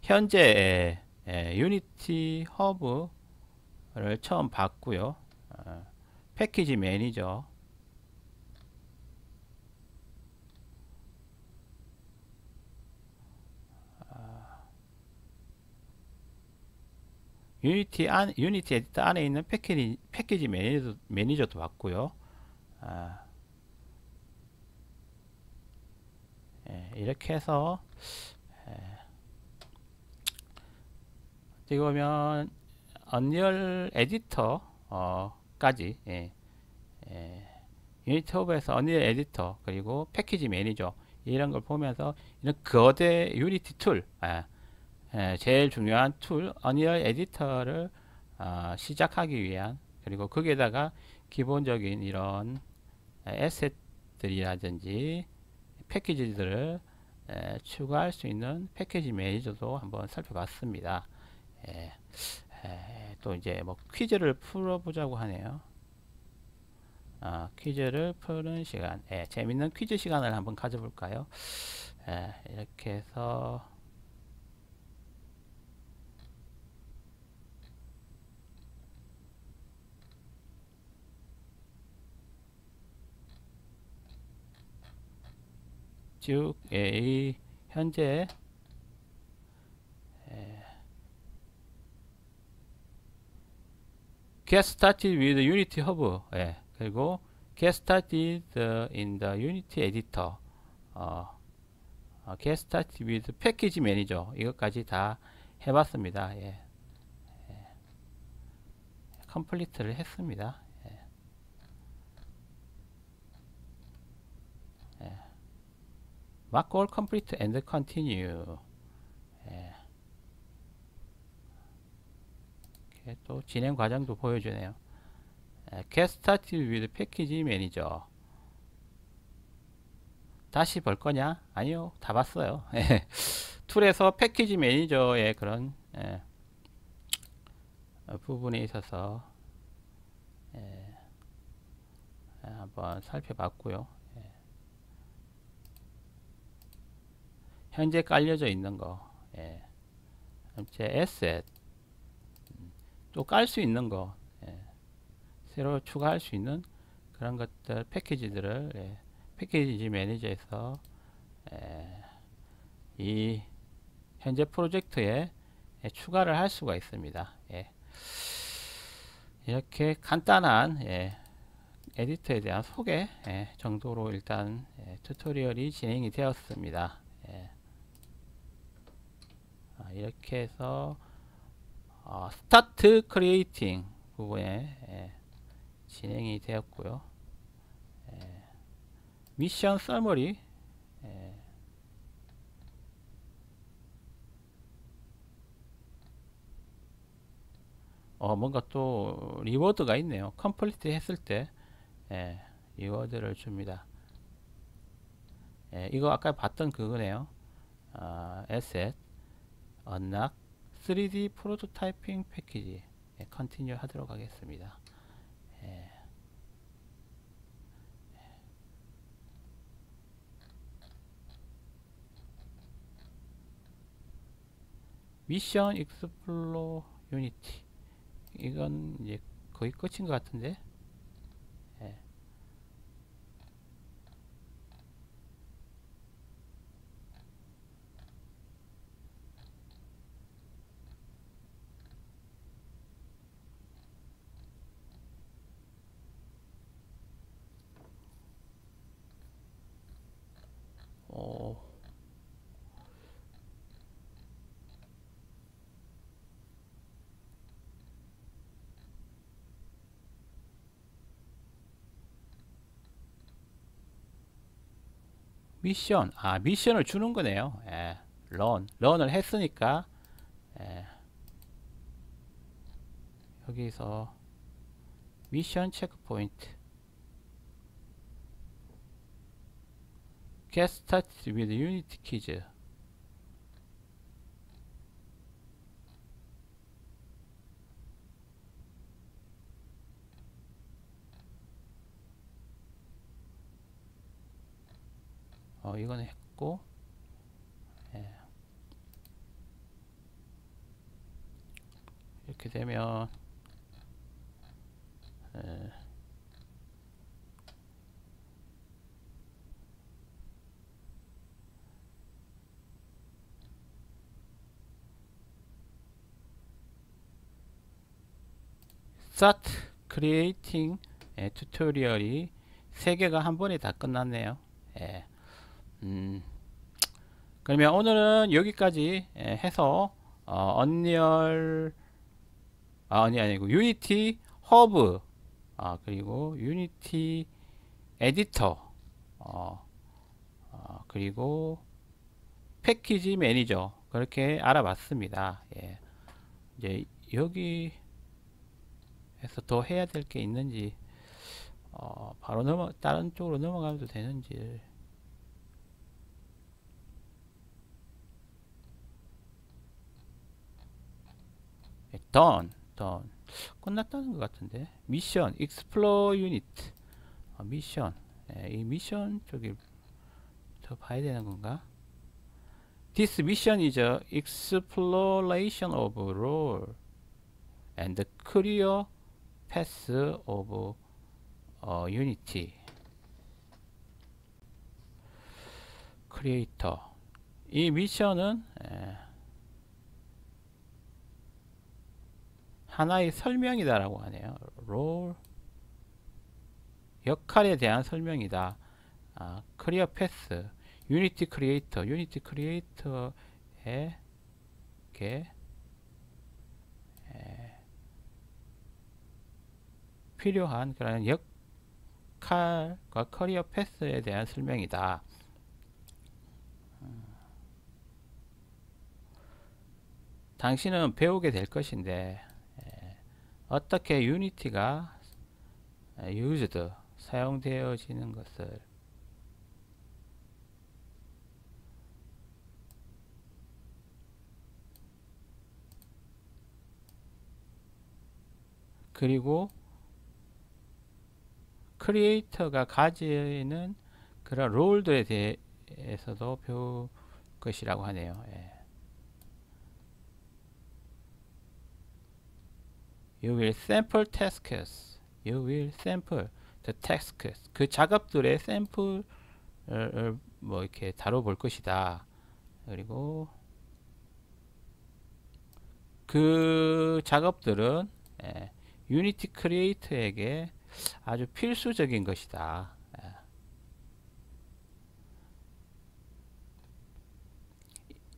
현재 유니티 허브를 처음 봤고요. 패키지 매니저, 유니티 에디터 안에 있는 패키지 매니저도 봤고요. 이렇게 해서 어떻게 보면 언리얼 에디터 까지 유니티 허브에서 언리얼 에디터 그리고 패키지 매니저 이런 걸 보면서 이런 거대 유니티 툴, 제일 중요한 툴 언리얼 에디터를 시작하기 위한, 그리고 거기에다가 기본적인 이런 에셋들이라든지 패키지들을 추가할 수 있는 패키지 매니저도 한번 살펴봤습니다. 또 이제 뭐 퀴즈를 풀어보자고 하네요. 퀴즈를 푸는 시간, 재밌는 퀴즈 시간을 한번 가져볼까요? 이렇게 해서 쭉 이 현재 Get started with Unity Hub, 그리고 Get started in the Unity Editor, Get started with Package Manager, 이것까지 다 해봤습니다. 컴플리트를 했습니다. Mark all complete and continue. 또 진행 과정도 보여주네요. Get started with package manager. 다시 볼 거냐? 아니요, 다 봤어요. 툴에서 패키지 매니저의 그런 부분에 있어서 한번 살펴봤고요. 현재 깔려져 있는 거, 현재 에셋, 또 깔 수 있는 거, 예, 새로 추가할 수 있는 그런 것들 패키지들을, 예, 패키지 매니저에서, 예, 이 현재 프로젝트에, 예, 추가를 할 수가 있습니다. 예. 이렇게 간단한, 예, 에디터에 대한 소개, 예, 정도로 일단, 예, 튜토리얼이 진행이 되었습니다. 예. 이렇게 해서 스타트 크리에이팅 부분에, 예, 진행이 되었고요. 예, 미션 서머리, 예, 뭔가 또 리워드가 있네요. 컴플리트 했을 때, 예, 리워드를 줍니다. 예, 이거 아까 봤던 그거네요. 에셋 언락 3D 프로토타이핑 패키지, 예, 컨티뉴 하도록 하겠습니다. 예. 미션 익스플로 유니티, 이건 이제 거의 끝인 것 같은데. 예. 오, 미션, 미션을 주는 거네요. 예. 런을 했으니까, 예, 여기서 미션 체크 포인트, get started with unity quiz. 이거는 했고, 예, 이렇게 되면, 예, start creating, 예, 튜토리얼이 3개가 한 번에 다 끝났네요. 예. 그러면 오늘은 여기까지, 예, 해서 언리얼, 아니고 유니티 허브, 그리고 유니티 에디터, 그리고 패키지 매니저, 그렇게 알아봤습니다. 예. 이제 여기에서 더 해야 될 게 있는지, 바로 다른 쪽으로 넘어가도 되는지. done 끝났다는 것 같은데. 미션 explore unit, 미션, 예, 이 미션 쪽이 더 봐야 되는 건가? This mission is a exploration of role and career path of Unity creator. 이 미션은, 하나의 설명이다라고 하네요. 롤, 역할에 대한 설명이다. 커리어 패스, 유니티 크리에이터에 이렇게, 필요한 그런 역할과 커리어 패스에 대한 설명이다. 당신은 배우게 될 것인데, 어떻게 유니티가 used, 사용되어지는 것을, 그리고 크리에이터가 가지는 그런 롤들에 대해서도 배울 것이라고 하네요. 예. You will sample tasks. You will sample the tasks. 그 작업들의 샘플을 뭐 이렇게 다뤄볼 것이다. 그리고 그 작업들은 유니티 크리에이터에게 아주 필수적인 것이다.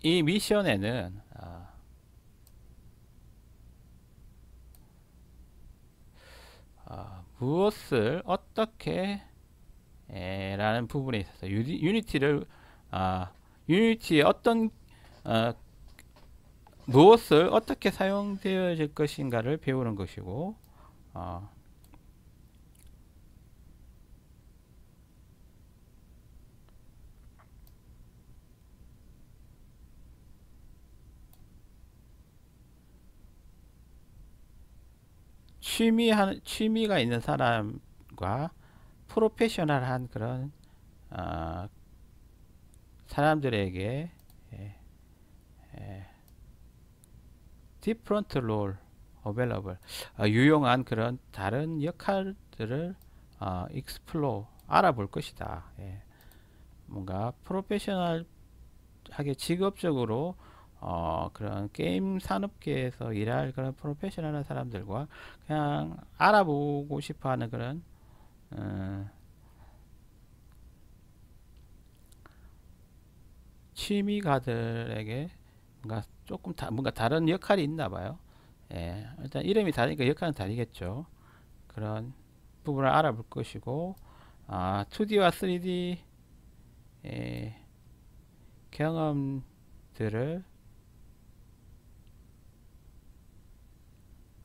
이 미션에는 무엇을 어떻게 라는 부분에 있어서 유니티를 유니티의 어떤 무엇을 어떻게 사용되어질 것인가를 배우는 것이고 취미가 있는 사람과 프로페셔널한 그런 사람들에게 different role available 유용한 그런 다른 역할들을 explore 알아볼 것이다. 뭔가 프로페셔널하게 직업적으로 그런 게임 산업계에서 일할 그런 프로페셔널한 사람들과 그냥 알아보고 싶어하는 그런 취미가들에게 뭔가 조금 뭔가 다른 역할이 있나 봐요. 일단 이름이 다르니까 역할은 다르겠죠. 그런 부분을 알아볼 것이고 2D와 3D 경험들을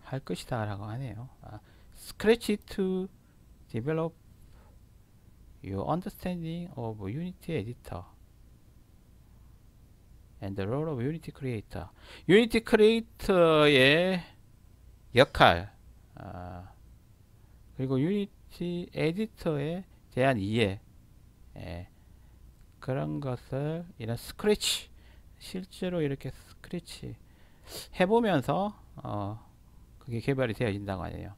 할 것이다 라고 하네요. Scratch to develop your understanding of Unity Editor and the role of Unity Creator. Unity Creator의 역할 그리고 Unity Editor에 대한 이해 그런 것을 이런 스크래치 실제로 이렇게 스크래치 해보면서 그게 개발이 되어진다고 하네요.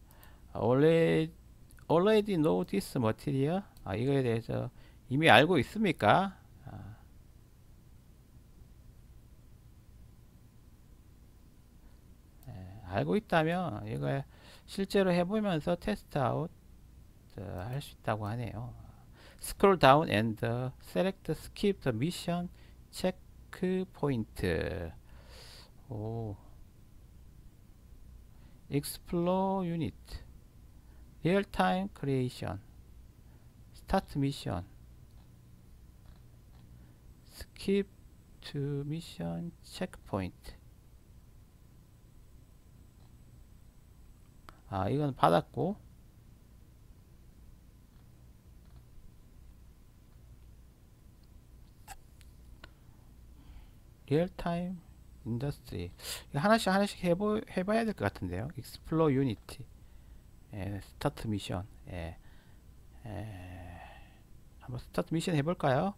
Already know this material? 이거에 대해서 이미 알고 있습니까? 알고 있다면 이거 실제로 해보면서 테스트 아웃 할 수 있다고 하네요. Scroll down and select skip the mission checkpoint. 오. Explore unit. Real time creation. Start mission. Skip to mission checkpoint. 이건 받았고 리얼타임 인더스트리 하나씩 해봐야 될 것 같은데요. Explore Unity 스타트 미션 한번 스타트 미션 해볼까요?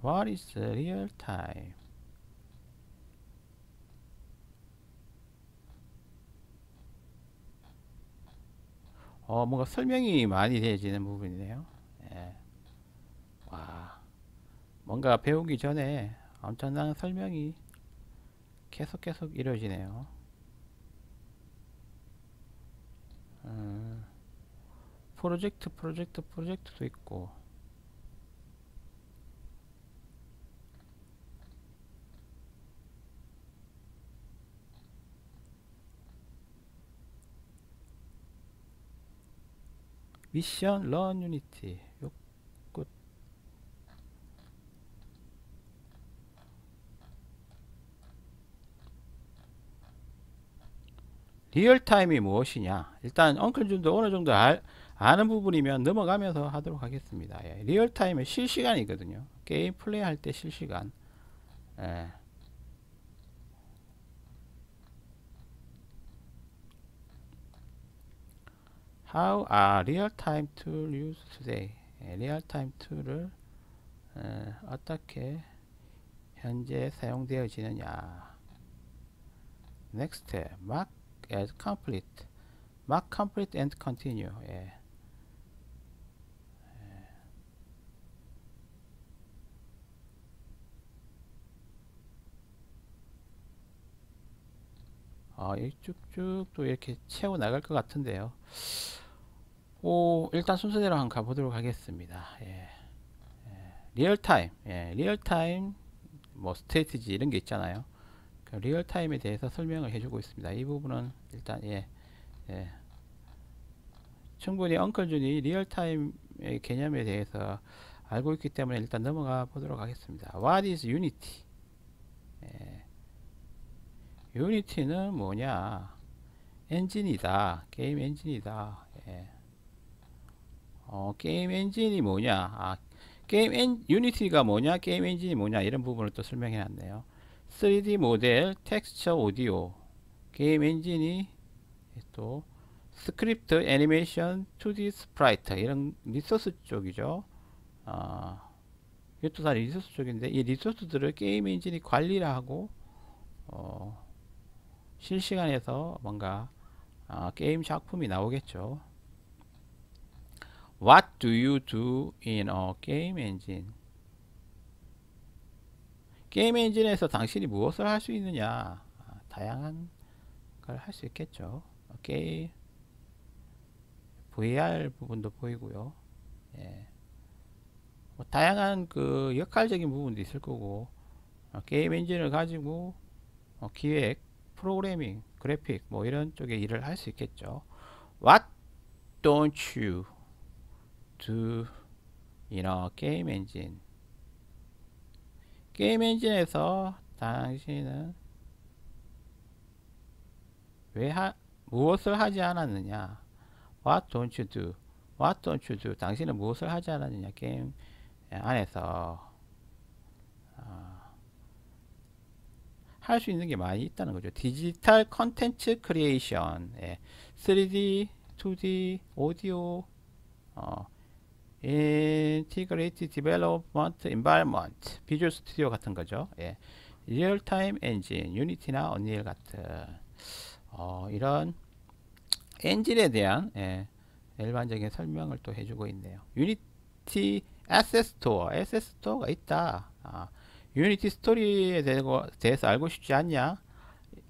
What is real time? 뭔가 설명이 많이 되어지는 부분이네요. 와, 뭔가 배우기 전에 엄청난 설명이 계속 이루어지네요. 프로젝트도 있고 미션 런 유니티 끝. 리얼타임이 무엇이냐? 일단 엉클준도 어느 정도 아는 부분이면 넘어가면서 하도록 하겠습니다. 리얼타임은 실시간이거든요. 게임 플레이 할 때 실시간. How are real-time tool used today? real-time 툴을 어떻게 현재 사용되어지느냐. Next, mark as complete. mark complete and continue. 예. 쭉쭉 또 이렇게 채워 나갈 것 같은데요. 일단 순서대로 한번 가보도록 하겠습니다. 예. 리얼타임, 리얼타임 뭐 스트레티지 이런 게 있잖아요. 그 리얼타임에 대해서 설명을 해주고 있습니다. 이 부분은 일단 충분히 엉클준이 리얼타임의 개념에 대해서 알고 있기 때문에 일단 넘어가 보도록 하겠습니다. What is Unity? 유니티는 뭐냐? 엔진이다. 게임 엔진이다. 게임 엔진이 뭐냐? 유니티가 뭐냐? 게임 엔진이 뭐냐? 이런 부분을 또 설명해 놨네요. 3D 모델, 텍스처, 오디오, 게임 엔진이 또 스크립트, 애니메이션, 2D 스프라이트 이런 리소스 쪽이죠. 이것도 다 리소스 쪽인데 이 리소스들을 게임 엔진이 관리를 하고 실시간에서 뭔가 게임 작품이 나오겠죠. What do you do in a game engine? 게임 엔진에서 당신이 무엇을 할 수 있느냐? 다양한 걸 할 수 있겠죠. 게임 VR 부분도 보이고요. 뭐 다양한 그 역할적인 부분도 있을 거고 게임 엔진을 가지고 기획, 프로그래밍, 그래픽 뭐 이런 쪽에 일을 할 수 있겠죠. What don't you do in a game engine? 게임 엔진에서 당신은 무엇을 하지 않았느냐? What don't you do? What don't you do? 당신은 무엇을 하지 않았느냐? 게임 안에서 할 수 있는 게 많이 있다는 거죠. 디지털 컨텐츠 크리에이션, 3D, 2D, 오디오, 인티그레이티드 디벨롭먼트 인바이러먼트, 비주얼 스튜디오 같은 거죠. 리얼타임 엔진, 유니티나 언리얼 같은 이런 엔진에 대한 일반적인 설명을 또 해주고 있네요. 유니티 에셋 스토어가 있다. 유니티 스토리에 대해서 알고 싶지 않냐?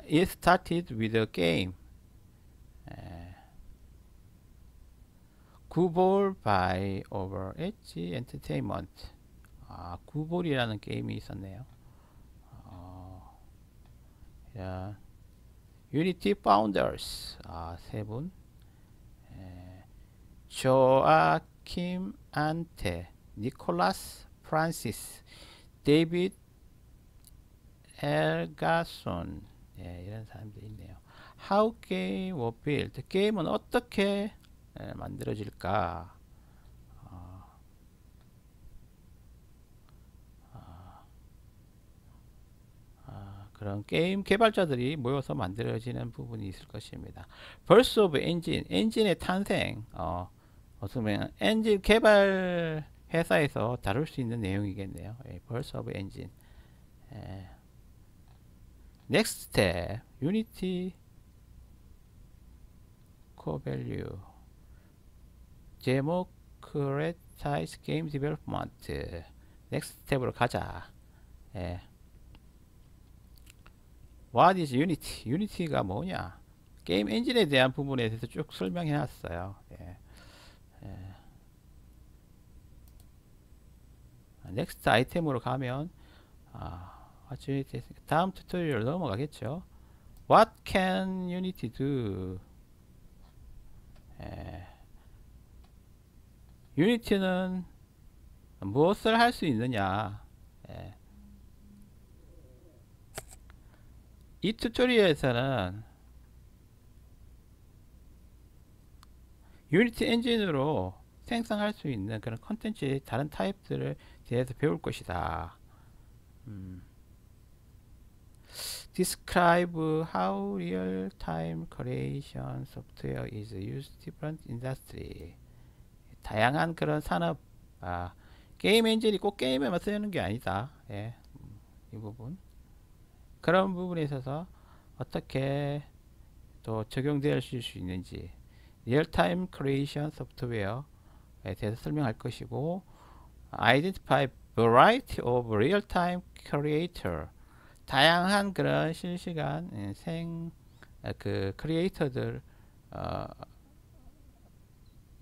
It started with a game. 구볼 by over edge entertainment. 구볼이라는 게임이 있었네요. 유니티 파운더스 세 분. 조아킴 안테, 니콜라스 프란시스, 데이비드 엘가손, 이런 사람들이 있네요. How game was built? 게임은 어떻게 만들어질까? 그런 게임 개발자들이 모여서 만들어지는 부분이 있을 것입니다. Birth of Engine, 엔진의 탄생, 어떻게 보면 엔진 개발 회사에서 다룰 수 있는 내용이겠네요. Birth of Engine. Next step, Unity core value, democratize game development. Next step으로 가자. What is Unity? 유니티가 뭐냐? 게임 엔진에 대한 부분에 대해서 쭉 설명해 놨어요. 넥스트 아이템으로 가면 다음 튜토리얼 넘어가겠죠. What can Unity do? 유니티는 무엇을 할 수 있느냐? 이 튜토리얼에서는 유니티 엔진으로 생성할 수 있는 그런 컨텐츠의 다른 타입들을 대해서 배울 것이다. Describe how real-time creation software is used in different industry. 다양한 그런 산업, 게임 엔진이 꼭 게임에만 쓰이는 게 아니다. 이 부분. 그런 부분에 있어서 어떻게 또 적용될 수 있는지 리얼타임 크리에이션 소프트웨어에 대해서 설명할 것이고, identify variety of real-time creator, 다양한 그런 실시간 그 크리에이터들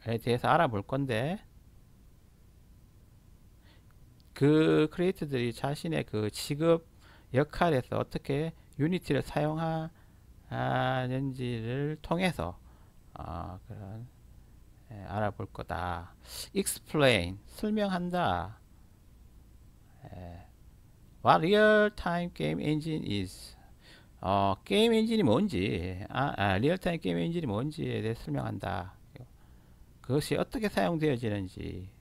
에 대해서 알아볼 건데, 그 크리에이터들이 자신의 그 직업 역할에서 어떻게 유니티를 사용하는지를 통해서 그런 알아볼 거다. explain, 설명한다. What real-time game engine is, 게임 엔진이 뭔지, 리얼타임 게임 엔진이 뭔지에 대해 설명한다. 그것이 어떻게 사용되어지는지,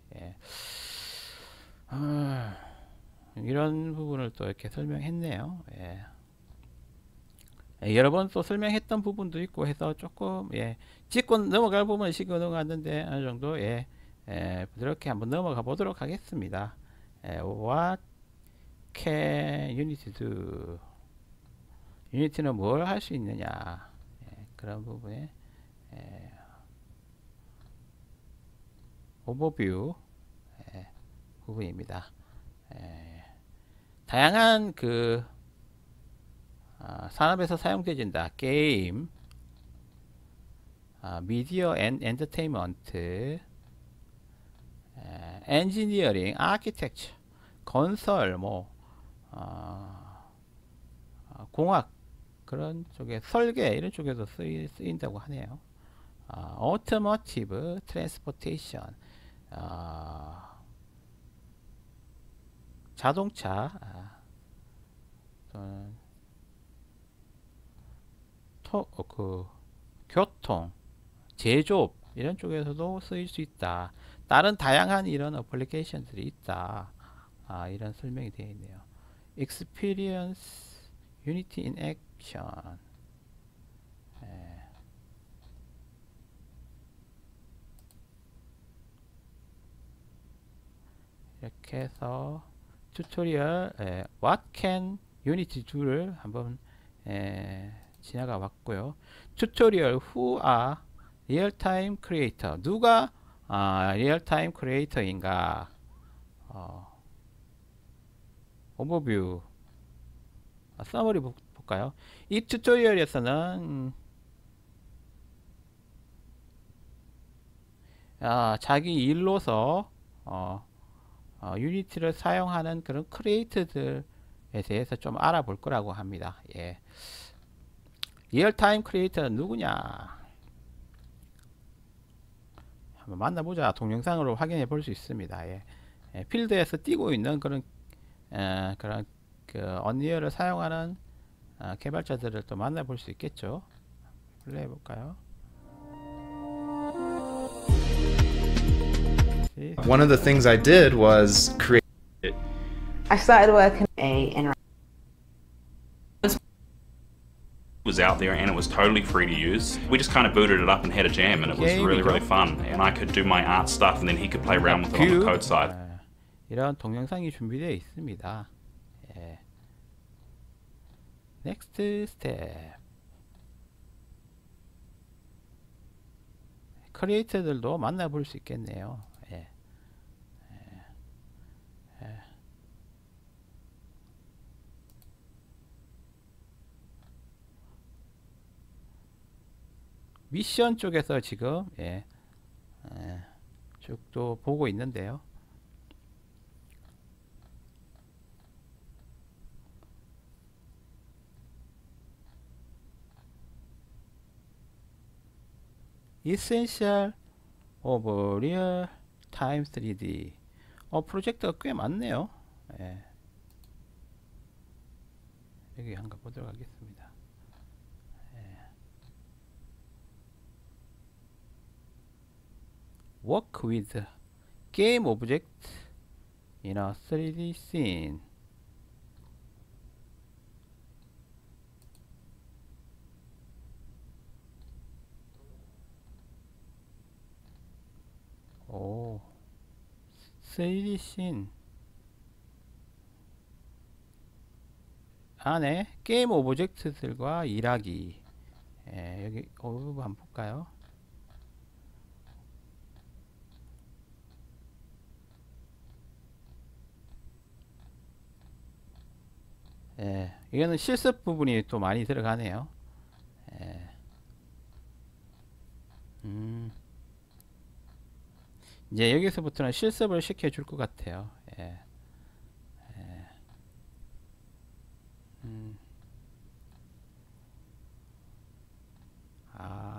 이런 부분을 또 이렇게 설명했네요. 여러 번 또 설명했던 부분도 있고 해서 조금 짚고 넘어갈 부분은 짚고 넘어갔는데 어느 정도 부드럽게 한번 넘어가 보도록 하겠습니다. What can Unity do? 유니티는 뭘 할 수 있느냐, 그런 부분에 오버뷰 부분입니다. 다양한 그 산업에서 사용되진다. 게임, 미디어 앤 엔터테인먼트, 엔지니어링, 아키텍처, 건설, 뭐 공학, 그런 쪽에 설계 이런 쪽에도 쓰인다고 하네요. 오토모티브, 트랜스포테이션, 자동차, 교통, 제조업 이런 쪽에서도 쓰일 수 있다. 다른 다양한 이런 어플리케이션들이 있다. 이런 설명이 되어 있네요. Experience Unity in Action. 이렇게 해서 튜토리얼 What can Unity do를 한번 지나가 봤고요. 튜토리얼 Who are Real-Time Creator, 누가 리얼타임 크리에이터인가, 오버뷰, 서머리 볼까요? 이 튜토리얼에서는 자기 일로서 유니티를 사용하는 그런 크리에이터들에 대해서 좀 알아볼 거라고 합니다. 리얼타임 크리에이터는 누구냐, 한번 만나보자. 동영상으로 확인해 볼 수 있습니다. 필드에서 뛰고 있는 그런 그 언리얼을 사용하는 개발자들을 또 만나볼 수 있겠죠. 플레이 해볼까요? One of the things I did was create. I started working in was out there and it was totally free to use. We just kind of booted it up and had a jam and it was really fun. And I could do my art stuff and then he could play around with it on the code side. 이런 동영상이 준비되어 있습니다. Next step. 크리에이터들도 만나볼 수 있겠네요. 미션 쪽에서 지금 쭉 또 보고 있는데요. Essential of Real Time 3D. 프로젝트가 꽤 많네요. 여기 한번 보도록 하겠습니다. Work with game object in a 3D scene. 오, 3D 씬. 안에 게임 오브젝트들과 일하기. 여기 한번 볼까요? 이거는 실습 부분이 또 많이 들어가네요. 이제 여기서부터는 실습을 시켜줄 것 같아요.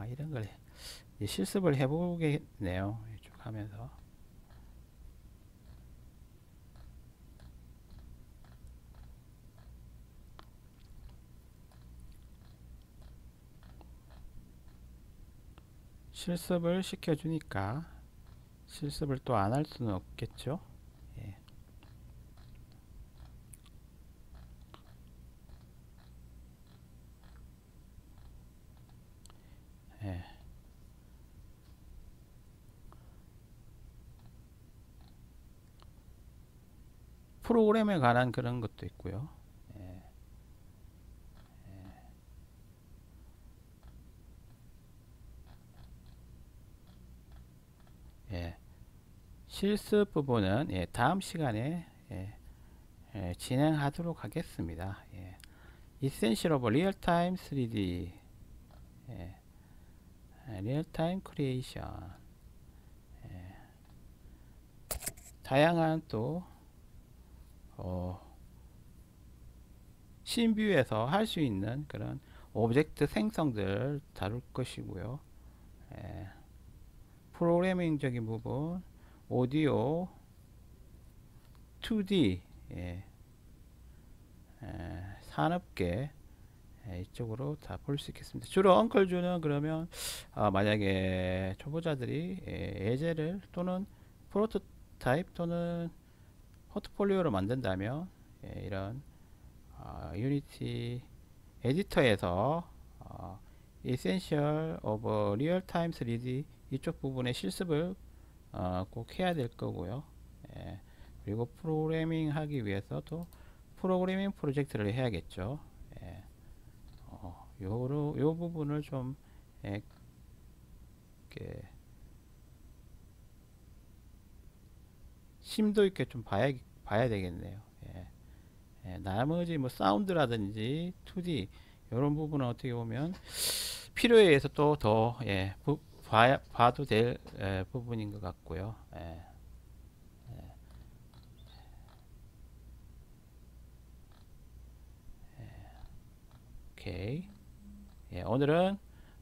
이런 걸 실습을 해보겠네요. 쭉 하면서. 실습을 시켜주니까 실습을 또 안 할 수는 없겠죠. 프로그램에 관한 그런 것도 있고요. 실습 부분은 다음 시간에 진행하도록 하겠습니다. Essential of Real-Time 3D Real-Time Creation 다양한 또 신뷰에서 할 수 있는 그런 오브젝트 생성들 다룰 것이고요. 프로그래밍적인 부분, 오디오, 2D, 산업계 이쪽으로 다 볼 수 있겠습니다. 주로 엉클주는 그러면 만약에 초보자들이 예제를 또는 프로토타입 또는 포트폴리오를 만든다면 이런 유니티 에디터에서 Essential of Real-Time 3D 이쪽 부분의 실습을 꼭 해야 될 거고요. 그리고 프로그래밍 하기 위해서 또 프로그래밍 프로젝트를 해야겠죠. 요 부분을 좀 심도 있게 좀 봐야 되겠네요. 나머지 뭐 사운드라든지 2D 이런 부분은 어떻게 보면 필요에 의해서 또 더 봐도 될 부분인 것 같고요. 오케이. 오늘은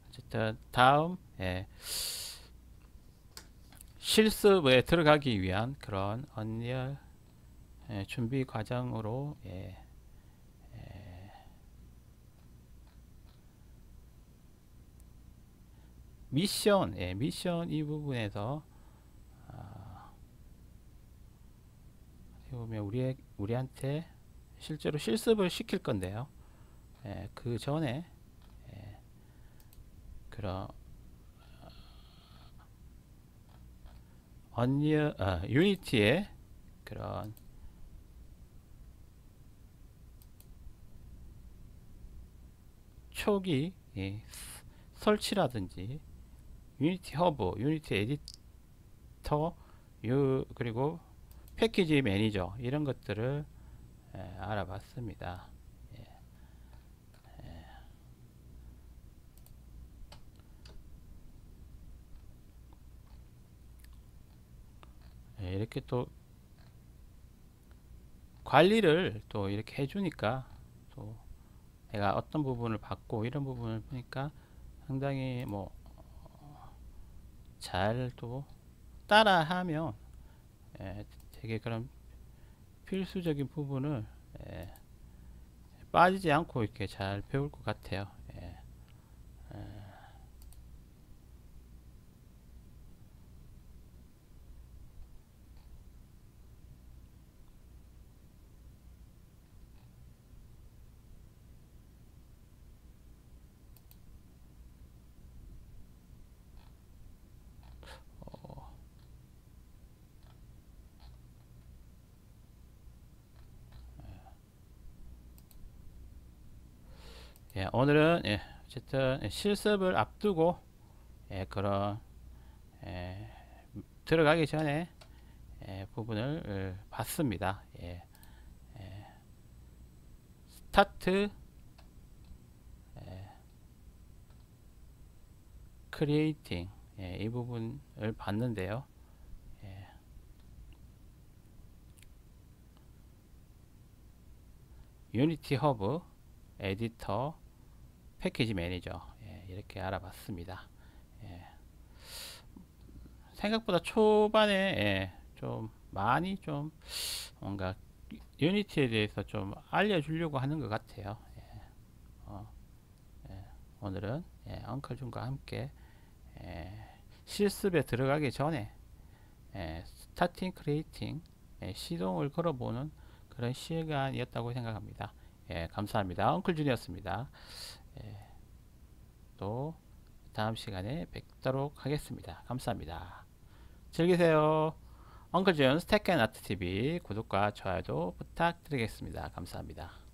어쨌든 다음 실습에 들어가기 위한 그런 언리얼 준비 과정으로 미션 이 부분에서 보면 우리한테 실제로 실습을 시킬 건데요. 그 전에 그런 유니티의 그런 초기 설치라든지 유니티 허브, 유니티 에디터, 그리고 패키지 매니저 이런 것들을 알아봤습니다. 이렇게 또 관리를 또 이렇게 해주니까 또 내가 어떤 부분을 받고 이런 부분을 보니까 상당히 뭐 잘 또 따라하면 되게 그런 필수적인 부분을 빠지지 않고 이렇게 잘 배울 것 같아요. 예, 오늘은 어쨌든 실습을 앞두고 그런 들어가기 전에 부분을 봤습니다. 스타트 크리에이팅 이 부분을 봤는데요. 유니티 허브, 에디터, 패키지 매니저 이렇게 알아봤습니다. 생각보다 초반에 좀 많이 좀 뭔가 유니티에 대해서 좀 알려주려고 하는 것 같아요. 오늘은 엉클준과 함께 실습에 들어가기 전에 스타팅 크리에이팅 시동을 걸어보는 그런 시간이었다고 생각합니다. 감사합니다. 엉클준이었습니다. 또 다음 시간에 뵙도록 하겠습니다. 감사합니다. 즐기세요. 엉클준 스택앤아트TV 구독과 좋아요도 부탁드리겠습니다. 감사합니다.